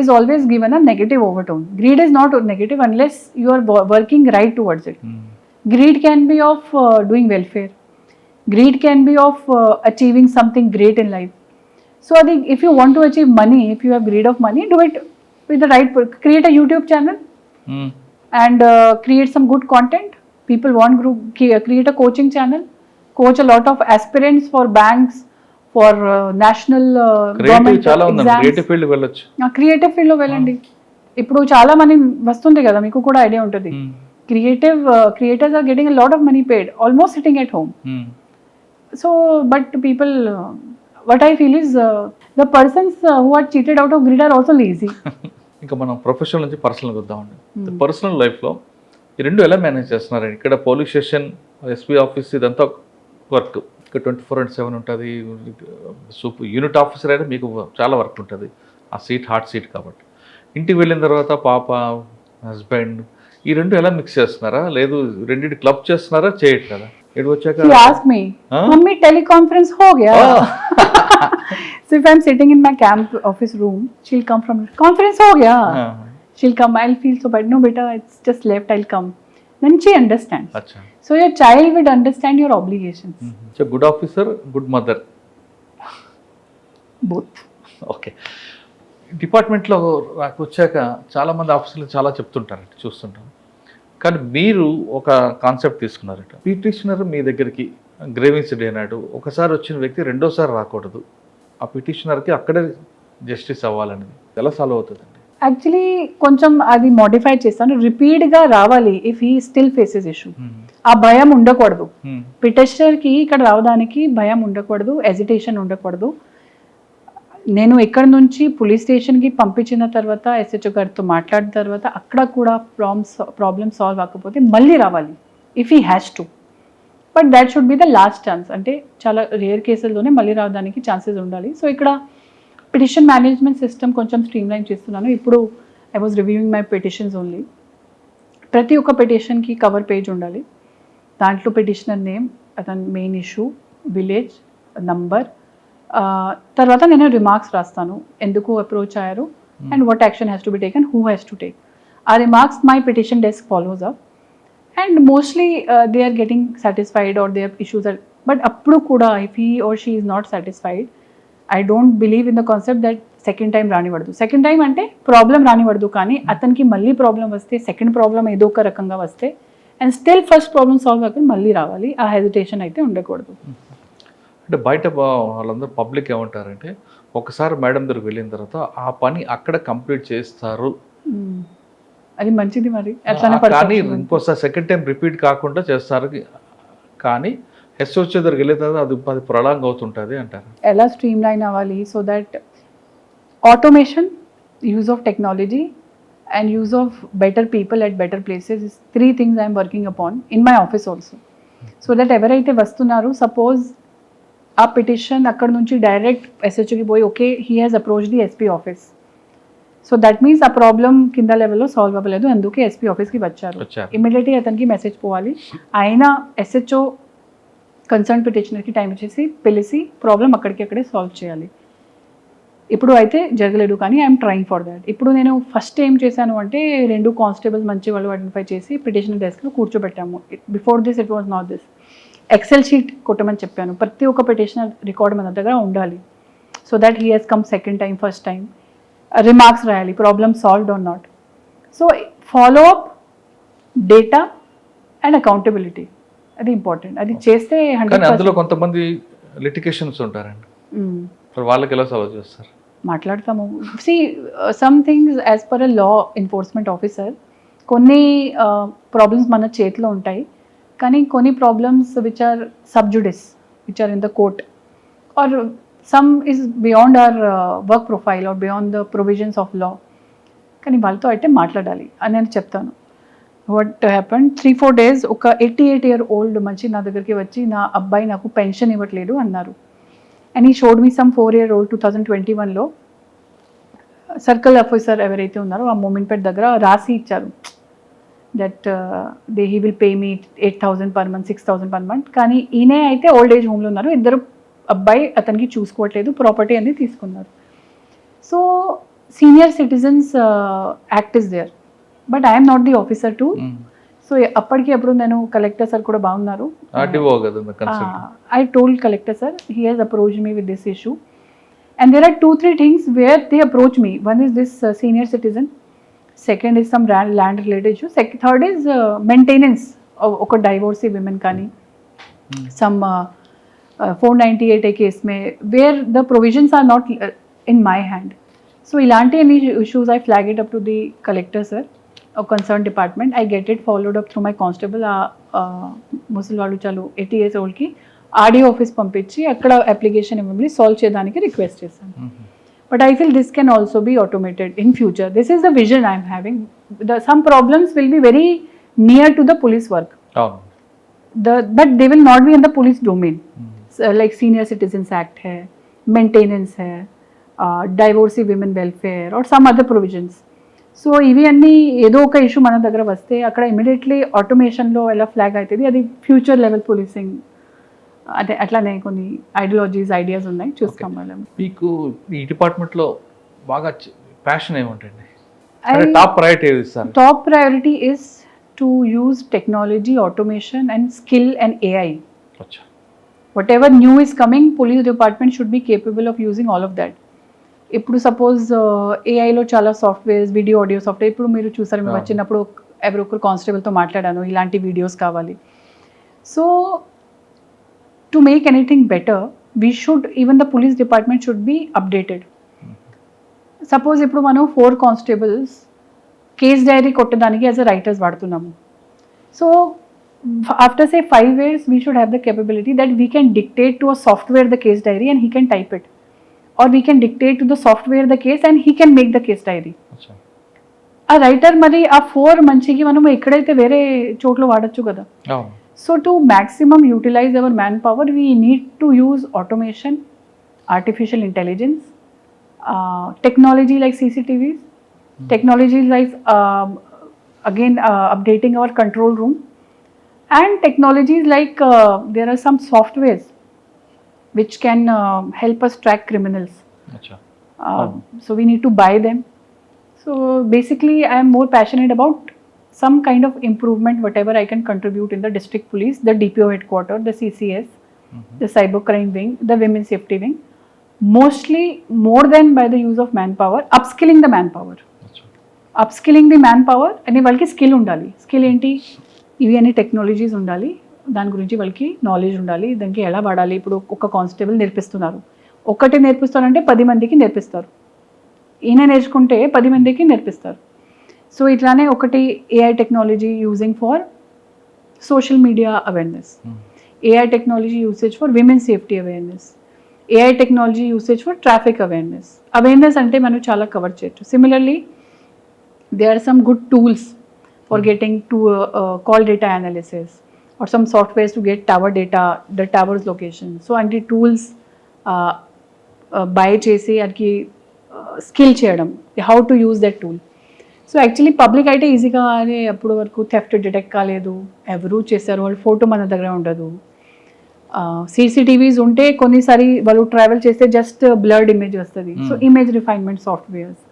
is always given a negative overtone. Greed is not negative unless you are working right towards it. Greed can be of doing welfare. Greed can be of achieving something great in life. So అది if you want to achieve money, if you have greed of money, do it with the right, create a YouTube channel and create some good content. People want group, create a coaching channel, coach a lot of aspirants for banks, for national government చాలా ఉంది. exams. క్రియేటివ్ ఫీల్డ్ వెళ్ళొచ్చు. క్రియేటివ్ ఫీల్డ్ లో వెళ్ళండి. ఇప్పుడు చాలా మనీ వస్తుంది కదా, మీకు కూడా ఐడియా ఉంటుంది. Creators are getting a lot of money paid almost sitting at home. So but people, what I feel is the persons who are cheated out of greed are also lazy. ఇంకా మనం ప్రొఫెషనల్ నుంచి పర్సనల్కి వద్దామండి. పర్సనల్ లైఫ్లో ఈ రెండు ఎలా మేనేజ్ చేస్తున్నారండి? ఇక్కడ పోలీస్ స్టేషన్, ఎస్పీ ఆఫీస్ ఇదంతా వర్క్, ఇక్కడ 24/7 ఉంటుంది. యూనిట్ ఆఫీసర్ అయితే మీకు చాలా వర్క్ ఉంటుంది, ఆ సీట్ హాట్ సీట్ కాబట్టి. ఇంటికి వెళ్ళిన తర్వాత పాప, హస్బెండ్, ఈ రెండు ఎలా మిక్స్ చేస్తున్నారా? లేదు రెండింటి క్లబ్ చేస్తున్నారా? చేయట్లేదా? ఇక్కడికి వచ్చాక She asked me, "Mummy, teleconference ho gaya?" So if I'm sitting in my camp office room, she'll come from conference ho gaya. She'll come. I'll feel so bad. No, beta, it's just left. I'll come. Then she understands. అచ్చా. So your child will understand your obligations. So good officer, good mother, Both. Okay. డిపార్ట్మెంట్లో వచ్చాక చాలామంది ఆఫీసర్లు చాలా చెప్తుంటారండి, చూస్తుంటాం. కానీ మీరు ఒక కాన్సెప్ట్ తీసుకున్నారట. పిటిషనర్ మీ దగ్గరికి గ్రేవిన్స్ డే నాడు ఒకసారి వచ్చిన వ్యక్తి రెండోసారి రాకూడదు, ఆ పిటిషనర్కి అక్కడే జస్టిస్ అవ్వాలనేది ఎలా సాల్వ్ అవుతుందండి? యాక్చువల్లీ కొంచెం అది మోడిఫై చేస్తాను. రిపీట్గా రావాలి if he still faces issue. ఆ భయం ఉండకూడదు. పిటిషనర్కి ఇక్కడ రావడానికి భయం ఉండకూడదు, ఎజిటేషన్ ఉండకూడదు. నేను ఇక్కడ నుంచి పోలీస్ స్టేషన్కి పంపించిన తర్వాత SHO గారితో మాట్లాడిన తర్వాత అక్కడ కూడా ప్రాబ్లమ్ సాల్వ్ అవ్వకపోతే మళ్ళీ రావాలి if he has to. But that should be the last chance. అంటే చాలా రేర్ కేసుల్లోనే మళ్ళీ రావడానికి ఛాన్సెస్ ఉండాలి. సో ఇక్కడ పిటిషన్ మేనేజ్మెంట్ సిస్టమ్ కొంచెం స్ట్రీమ్లైన్ చేస్తున్నాను. ఇప్పుడు I was reviewing my petitions only. ప్రతి ఒక్క పిటిషన్కి కవర్ పేజ్ ఉండాలి. దాంట్లో పిటిషనర్ నేమ్, అతని మెయిన్ ఇష్యూ, విలేజ్, నంబర్, తర్వాత నేను రిమార్క్స్ రాస్తాను, ఎందుకు అప్రోచ్ అయ్యారు and what action has to be taken, who has to take. ఆ remarks my petition desk follows up and mostly they are getting satisfied or they issues are. But అప్పుడు కూడా if he or she is not satisfied, I don't believe in the concept that second time రానివ్వడదు. సెకండ్ టైం అంటే ప్రాబ్లం రానివ్వడదు, కానీ అతనికి మళ్ళీ ప్రాబ్లం వస్తే, సెకండ్ ప్రాబ్లం ఏదో ఒక రకంగా వస్తే and still first problem solve అవ్వకుండా మళ్ళీ రావాలి. ఆ హెజిటేషన్ అయితే ఉండకూడదు. అంటే బయట వాళ్ళందరూ పబ్లిక్ ఏమంటారంటే, ఒకసారి మేడం దగ్గరికి వెళ్ళిన తర్వాత ఆ పని అక్కడ కంప్లీట్ చేస్తారు, అది మంచిది. మరి కానీ ఇంకోసారి సెకండ్ టైం రిపీట్ కాకుండా చేస్తారు, కానీ ఎస్ఓచ్చి దగ్గరికి వెళ్ళిన తర్వాత అది ప్రొలాంగ్ అవుతుంటుంది అంటారు. ఎలా స్ట్రీమ్ లైన్ అవ్వాలి? So that automation, use of technology and use of better people at better places is 3 things I am working upon in my office also. So that ఎవరైతే వస్తున్నారు, సపోజ్ ఆ పిటిషన్ అక్కడ నుంచి డైరెక్ట్ ఎస్హెచ్కి పోయి okay he has approach the SP office, so that means ఆ ప్రాబ్లం కింద లెవెల్లో సాల్వ్ అవ్వలేదు, అందుకే ఎస్పీ ఆఫీస్కి వచ్చారు. ఇమీడియట్లీ అతనికి మెసేజ్ పోవాలి, ఆయన ఎస్హెచ్ఓ కన్సర్న్ పిటిషనర్కి టైం ఇచ్చేసి పిలిచి ప్రాబ్లం అక్కడికి అక్కడే సాల్వ్ చేయాలి. ఇప్పుడు అయితే జరగలేదు, కానీ ఐఎమ్ ట్రయింగ్ ఫర్ దాట్. ఇప్పుడు నేను ఫస్ట్ ఏం చేశాను అంటే 2 కానిస్టేబుల్స్ మంచి వాళ్ళు ఐడెంటిఫై చేసి పిటిషనర్ డెస్క్లో కూర్చోబెట్టాము. Before this it was not this. Excel sheet కొట్టమని చెప్పాను, ప్రతి ఒక్క పిటిషనర్ రికార్డ్ మన దగ్గర ఉండాలి. So that he has come second time, first time remarks రాయాలి, problem solved or not. So follow up, data and accountability, అది ఇంపార్టెంట్. అది చేస్తే 100%. అందులో కొంతమంది లిటిగేషన్స్ ఉంటారండి, వాళ్ళకి ఎలా సాల్వ్ చేస్తారు? మాట్లాడతాము. See some things as per a law enforcement officer, కొన్ని ప్రాబ్లమ్స్ మన చేతిలో ఉంటాయి, కానీ కొన్ని problems which are sub judice, which are in the court, or some is beyond our work profile or beyond the provisions of law, కానీ వాళ్ళతో అయితే మాట్లాడాలి అని నేను చెప్తాను. వాట్ హ్యాపెన్ 3-4 days ఒక 88-year-old మంచి నా దగ్గరికి వచ్చి, నా అబ్బాయి నాకు పెన్షన్ ఇవ్వట్లేదు అన్నారు. అండ్ ఈ షోడ్ మీ సమ్ 4-year-old 2021లో సర్కిల్ ఆఫీసర్ ఎవరైతే ఉన్నారో ఆ మూమెంట్పేట్ దగ్గర రాసి ఇచ్చారు that he will pay me 8,000 per month, 6,000 per month. కానీ ఈయనే అయితే ఓల్డ్ ఏజ్ హోమ్లో ఉన్నారు, ఇద్దరు అబ్బాయి అతనికి చూసుకోవట్లేదు, ప్రాపర్టీ అనేది తీసుకున్నారు. So senior citizens act is there, but I'm not the officer to. So అప్పటికి అప్పుడు నేను కలెక్టర్ సార్ కూడా బాగున్నారు, I told collector sir he has approach me with this issue and there are 2-3 things where they approach me. One is this senior citizen, second is some land related issue, third is maintenance ఒక డైవోర్సీ విమెన్ కానీ some 498 case may where the provisions are not in my hand. So ఇలాంటి any issues I flag it up to the collector sir or concerned department. I get it followed up through my constable. ముసలి వాళ్ళు చాలు 80 years oldకి ఆర్డీఓ ఆఫీస్ పంపించి అక్కడ అప్లికేషన్ ఇవ్వమని సాల్వ్ చేయడానికి రిక్వెస్ట్ చేశాను. But I feel this can also be automated in future. This is the vision I'm having. Some problems will be very near to the police work, but they will not be in the police domain. Like Senior Citizens Act hai, maintenance hai, divorcee women welfare or some other provisions. So ఇవి అన్నీ ఏదో ఒక ఇష్యూ మన దగ్గర వస్తే అక్కడ ఇమీడియట్లీ ఆటోమేషన్లో ఎలా ఫ్లాగ్ అవుతుంది, అది ఫ్యూచర్ లెవెల్ పోలీసింగ్. అంటే అట్లానే కొన్ని ఐడియాస్ ఉన్నాయి, చూస్తాం మనం. మీకు ఈ డిపార్ట్మెంట్లో బాగా ప్యాషన్ ఏముంటుంది? టాప్ ప్రయారిటీ ఇస్తారు? Top priority is to use technology, automation and skill and AI. Whatever new is coming, police department should be capable of using all of that. ఇప్పుడు సపోజ్ ఏఐలో చాలా సాఫ్ట్వేర్స్, వీడియో ఆడియో సాఫ్ట్వేర్, ఇప్పుడు మీరు చూసారు, మేము వచ్చినప్పుడు ఎవరో ఒకరు కానిస్టేబుల్తో మాట్లాడాను, ఇలాంటి వీడియోస్ కావాలి. So to make anything better we should, even the police department should be updated. Suppose ఇప్పుడు మనం 4 కానిస్టేబుల్స్ కేస్ డైరీ కొట్టడానికి యాజ్ అ రైటర్స్ వాడుతున్నాము. So after say 5 years we should have the capability that we can dictate to a software the case diary and he can type it, or we can dictate to the software the case and he can make the case diary. A writer మరి ఆ 4 మంచికి మనం ఎక్కడైతే వేరే చోట్ల వాడచ్చు కదా. So to maximum utilize our manpower we need to use automation, artificial intelligence Technology like CCTVs, technology like again updating our control room, and technologies like there are some softwares which can help us track criminals. అచ్చా. So we need to buy them. So basically I am more passionate about some kind of improvement whatever I can contribute in the district police, the DPO headquarters, the CCS, the cybercrime wing, the women safety wing, mostly more than by the use of manpower, upskilling the manpower. అచ్చా. అప్స్కిలింగ్ ది మ్యాన్ పవర్ అనే వాళ్ళకి స్కిల్ ఉండాలి. స్కిల్ ఏంటి? ఇవి అన్ని టెక్నాలజీస్ ఉండాలి, దాని గురించి వాళ్ళకి నాలెడ్జ్ ఉండాలి, దానికి ఎలా వాడాలి. ఇప్పుడు ఒక కానిస్టేబుల్ నేర్పిస్తున్నారు, ఒక్కటే నేర్పిస్తారంటే 10 మందికి నేర్పిస్తారు. ఈయన నేర్చుకుంటే 10 మందికి నేర్పిస్తారు. సో ఇట్లానే ఒకటి AI technology using for social media awareness, AI technology usage for women safety awareness, AI technology usage for traffic awareness. Awareness అంటే మనం చాలా కవర్ చేయొచ్చు. Similarly there are some good tools for getting to call data analysis, or some softwares to get tower data, the tower's location. So and the tools buy chesi adki skill cheyadam, how to use that tool. So actually public అయితే ఈజీగా అనే అప్పుడు వరకు థెఫ్ట్ డిటెక్ట్ కాలేదు, ఎవరు చేశారు, వాళ్ళ ఫోటో మన దగ్గర ఉండదు. CCTVs ఉంటే కొన్నిసారి వాళ్ళు ట్రావెల్ చేస్తే జస్ట్ బ్లర్డ్ ఇమేజ్ వస్తుంది. సో ఇమేజ్ రిఫైన్మెంట్ సాఫ్ట్వేర్స్,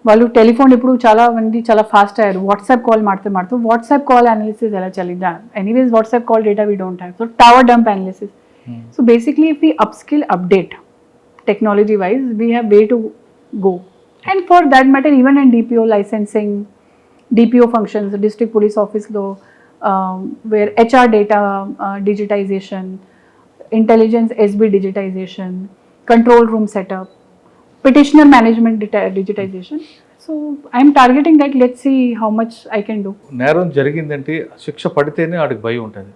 వాళ్ళు టెలిఫోన్ ఇప్పుడు చాలా మంది చాలా ఫాస్ట్ అయ్యారు, వాట్సాప్ కాల్ మాడుతూ వాట్సాప్ కాల్ అనాలిసిస్ ఎలా చలిదా, anyways WhatsApp call data we don't have, so tower dump analysis. So basically if we upskill update technology wise we have way to go. And for that matter even in DPO licensing, DPO functions, district police office law, where HR data digitization, intelligence SB digitization, control room setup, petitioner management digitization. So I am targeting that. Let's see how much I can do. నేరం జరిగిందంటే శిక్ష పడితేనే వాడికి భయం ఉంటుంది.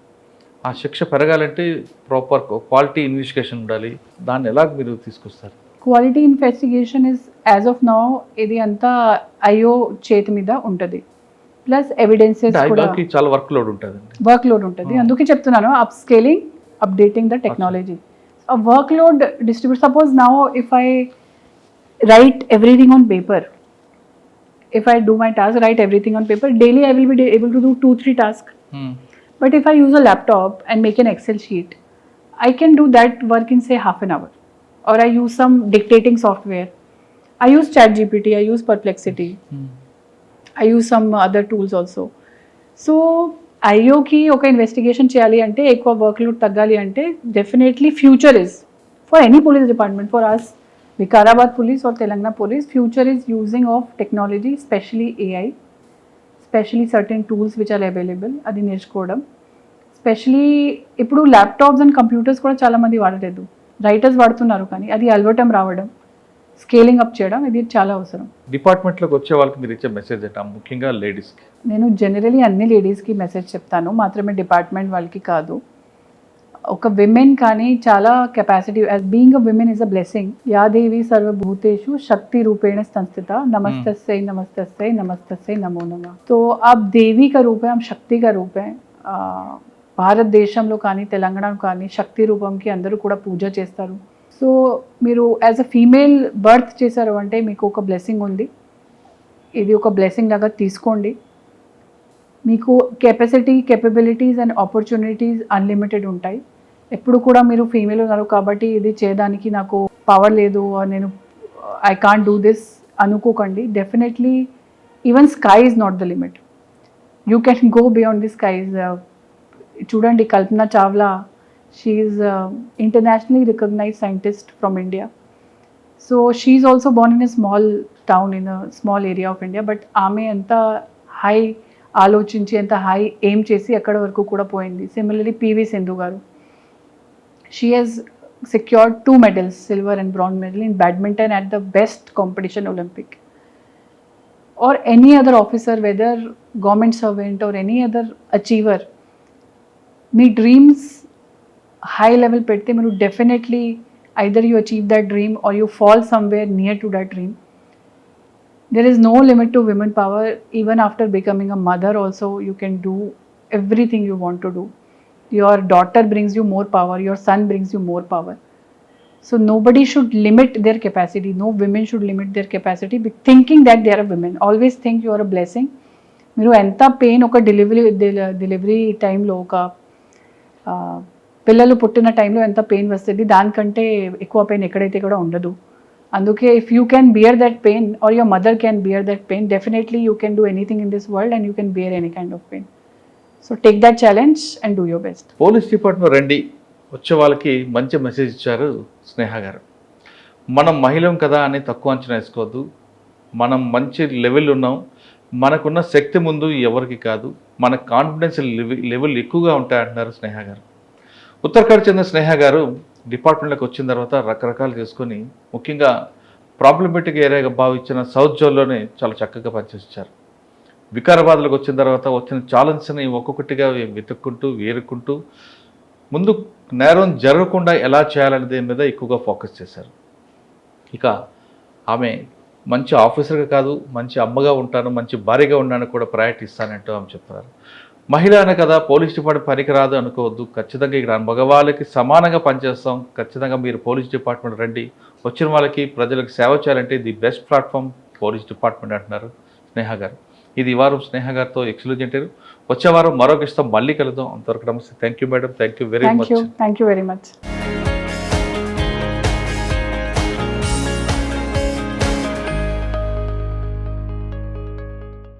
ఆ శిక్ష పెరగాలంటే ప్రాపర్ క్వాలిటీ ఇన్వెస్టిగేషన్ ఉండాలి. దాన్ని ఎలా మీరు తీసుకొస్తారు? Quality investigation is as of now ఇది అంతా ఐఓ చేతి మీద ఉంటుంది. ప్లస్ ఎవిడెన్సెస్ కూడా చాలా వర్క్ లోడ్ ఉంటుంది. వర్క్ లోడ్ ఉంటుంది, అందుకే చెప్తున్నాను up scaling, updating the technology. Work load distribute. Suppose now if I write everything on paper, if I do my task, write everything on paper, daily I will be able to do 2-3 tasks. But if I use a laptop and make an Excel sheet, I can do that work in say half an hour. Or I use some dictating software, I use ChatGPT, I use Perplexity, I use some other tools also. So IOకి ఒక ఇన్వెస్టిగేషన్ చేయాలి అంటే, ఎక్కువ వర్క్ లోడ్ తగ్గాలి అంటే, definitely future is for any police department, for us Vikarabad police or Telangana police, future is using of technology, especially AI, especially certain tools which are available, అది నేర్చుకోవడం. స్పెషలీ ఇప్పుడు ల్యాప్టాప్స్ అండ్ కంప్యూటర్స్ కూడా చాలా మంది వాడలేదు, రైటర్స్ వాడుతున్నారు, కానీ అది అలవటం రావడం, స్కేలింగ్ అప్ చేయడం ఇది చాలా అవసరం. డిపార్ట్మెంట్లోకి వచ్చే వాళ్ళకి మీరు ఇచ్చే మెసేజ్ ఏంటా, ముఖ్యంగా లేడీస్కి? నేను జనరలీ అన్ని లేడీస్కి మెసేజ్ చెప్తాను, మాత్రమే డిపార్ట్మెంట్ వాళ్ళకి కాదు. ఒక విమెన్ కానీ చాలా capacity, being a women is a blessing. యా దేవి సర్వభూతేషు శక్తి రూపేణ సంస్థిత, नमस्तस्यै नमस्तस्यै नमस्तस्यै నమో నమః. तो आप देवी का रूप है, हम शक्ति का रूप है. భారతదేశంలో కానీ తెలంగాణలో కానీ శక్తి రూపంకి అందరూ కూడా పూజ చేస్తారు. సో మీరు యాజ్ అ ఫీమేల్ బర్త్ చేశారు అంటే మీకు ఒక బ్లెస్సింగ్ ఉంది, ఇది ఒక బ్లెస్సింగ్ లాగా తీసుకోండి. మీకు capacity, capabilities and opportunities unlimited ఉంటాయి. ఎప్పుడు కూడా మీరు ఫీమేల్ ఉన్నారు కాబట్టి ఇది చేయడానికి నాకు పవర్ లేదు, నేను ఐ కాంట్ డూ దిస్ అనుకోకండి. Definitely even sky is not the limit, you can go beyond the skies. చూడండి Kalpana Chawla, she is internationally recognised scientist from India. So she is also born in a small town in a small area of India, but ఆమె ఎంత హై ఆలోచించి, ఎంత హై ఎయిమ్ చేసి అక్కడ వరకు కూడా పోయింది. సిమిలర్లీ పివి సింధు గారు, she has secured 2 medals, silver and bronze medal in badminton at the best competition Olympic. Or any other officer, whether government servant or any other achiever, me dreams high level పెడితే మీరు definitely either you achieve that dream or you fall somewhere near to that dream. There is no limit to women power. Even after becoming a mother also, you can do everything you want to do. Your daughter brings you more power, your son brings you more power. So nobody should limit their capacity. No women should limit their capacity thinking that they are a women. Always think you are a blessing. మీరు ఎంత పెయిన్ ఒక డెలివరీ టైంలో ఒక పిల్లలు పుట్టిన టైంలో ఎంత పెయిన్ వస్తుంది దానికంటే ఎక్కువ పెయిన్ ఎక్కడైతే కూడా ఉండదు. అందుకే if you can bear that pain or your mother can bear that pain, definitely you can do anything in this world and you can bear any kind of pain. So take that challenge and do your best. Police department రండి, వచ్చే వాళ్ళకి మంచి మెసేజ్ ఇచ్చారు స్నేహ గారు. మనం మహిళం కదా అని తక్కువ అంచనా వేసుకోవద్దు. మనం మంచి లెవెల్ ఉన్నాం. మనకున్న శక్తి ముందు ఎవరికి కాదు. మన కాన్ఫిడెన్స్ లెవెల్ ఎక్కువగా ఉంటాయంటున్నారు స్నేహ గారు. ఉత్తరాఖండ్ చెందిన స్నేహ గారు డిపార్ట్మెంట్లోకి వచ్చిన తర్వాత రకరకాలు చేసుకొని ముఖ్యంగా ప్రాబ్లమేటిక్ ఏరియాగా భావించిన సౌత్ జోన్లోనే చాలా చక్కగా పనిచేశారు. వికారాబాద్లోకి వచ్చిన తర్వాత వచ్చిన ఛాలెంజ్ని ఒక్కొక్కటిగా వెతుక్కుంటూ వేరుకుంటూ ముందు నేరం జరగకుండా ఎలా చేయాలనే మీద ఎక్కువగా ఫోకస్ చేశారు. ఇక ఆమె మంచి ఆఫీసర్గా కాదు, మంచి అమ్మగా ఉంటాను, మంచి భార్యగా ఉన్నాను కూడా ప్రయారిటీ ఇస్తానంటూ ఆమె చెప్తున్నారు. మహిళ అనే కదా పోలీస్ డిపార్ట్మెంట్ పనికి రాదు అనుకోవద్దు. ఖచ్చితంగా ఇక్కడ మగవాళ్ళకి సమానంగా పనిచేస్తాం. ఖచ్చితంగా మీరు పోలీస్ డిపార్ట్మెంట్ రండి. వచ్చిన వాళ్ళకి ప్రజలకు సేవ చేయాలంటే the best platform police department అంటున్నారు స్నేహ గారు. ఇది ఈ వారం స్నేహ గారితో ఎక్స్క్లూజివ్ ఇంటర్వ్యూ. వచ్చే వారం మరొక ఇష్టం మళ్ళీ కలుద్దాం. అంతవరకు నమస్తే. Thank you madam. Thank you very much. Thank you very much.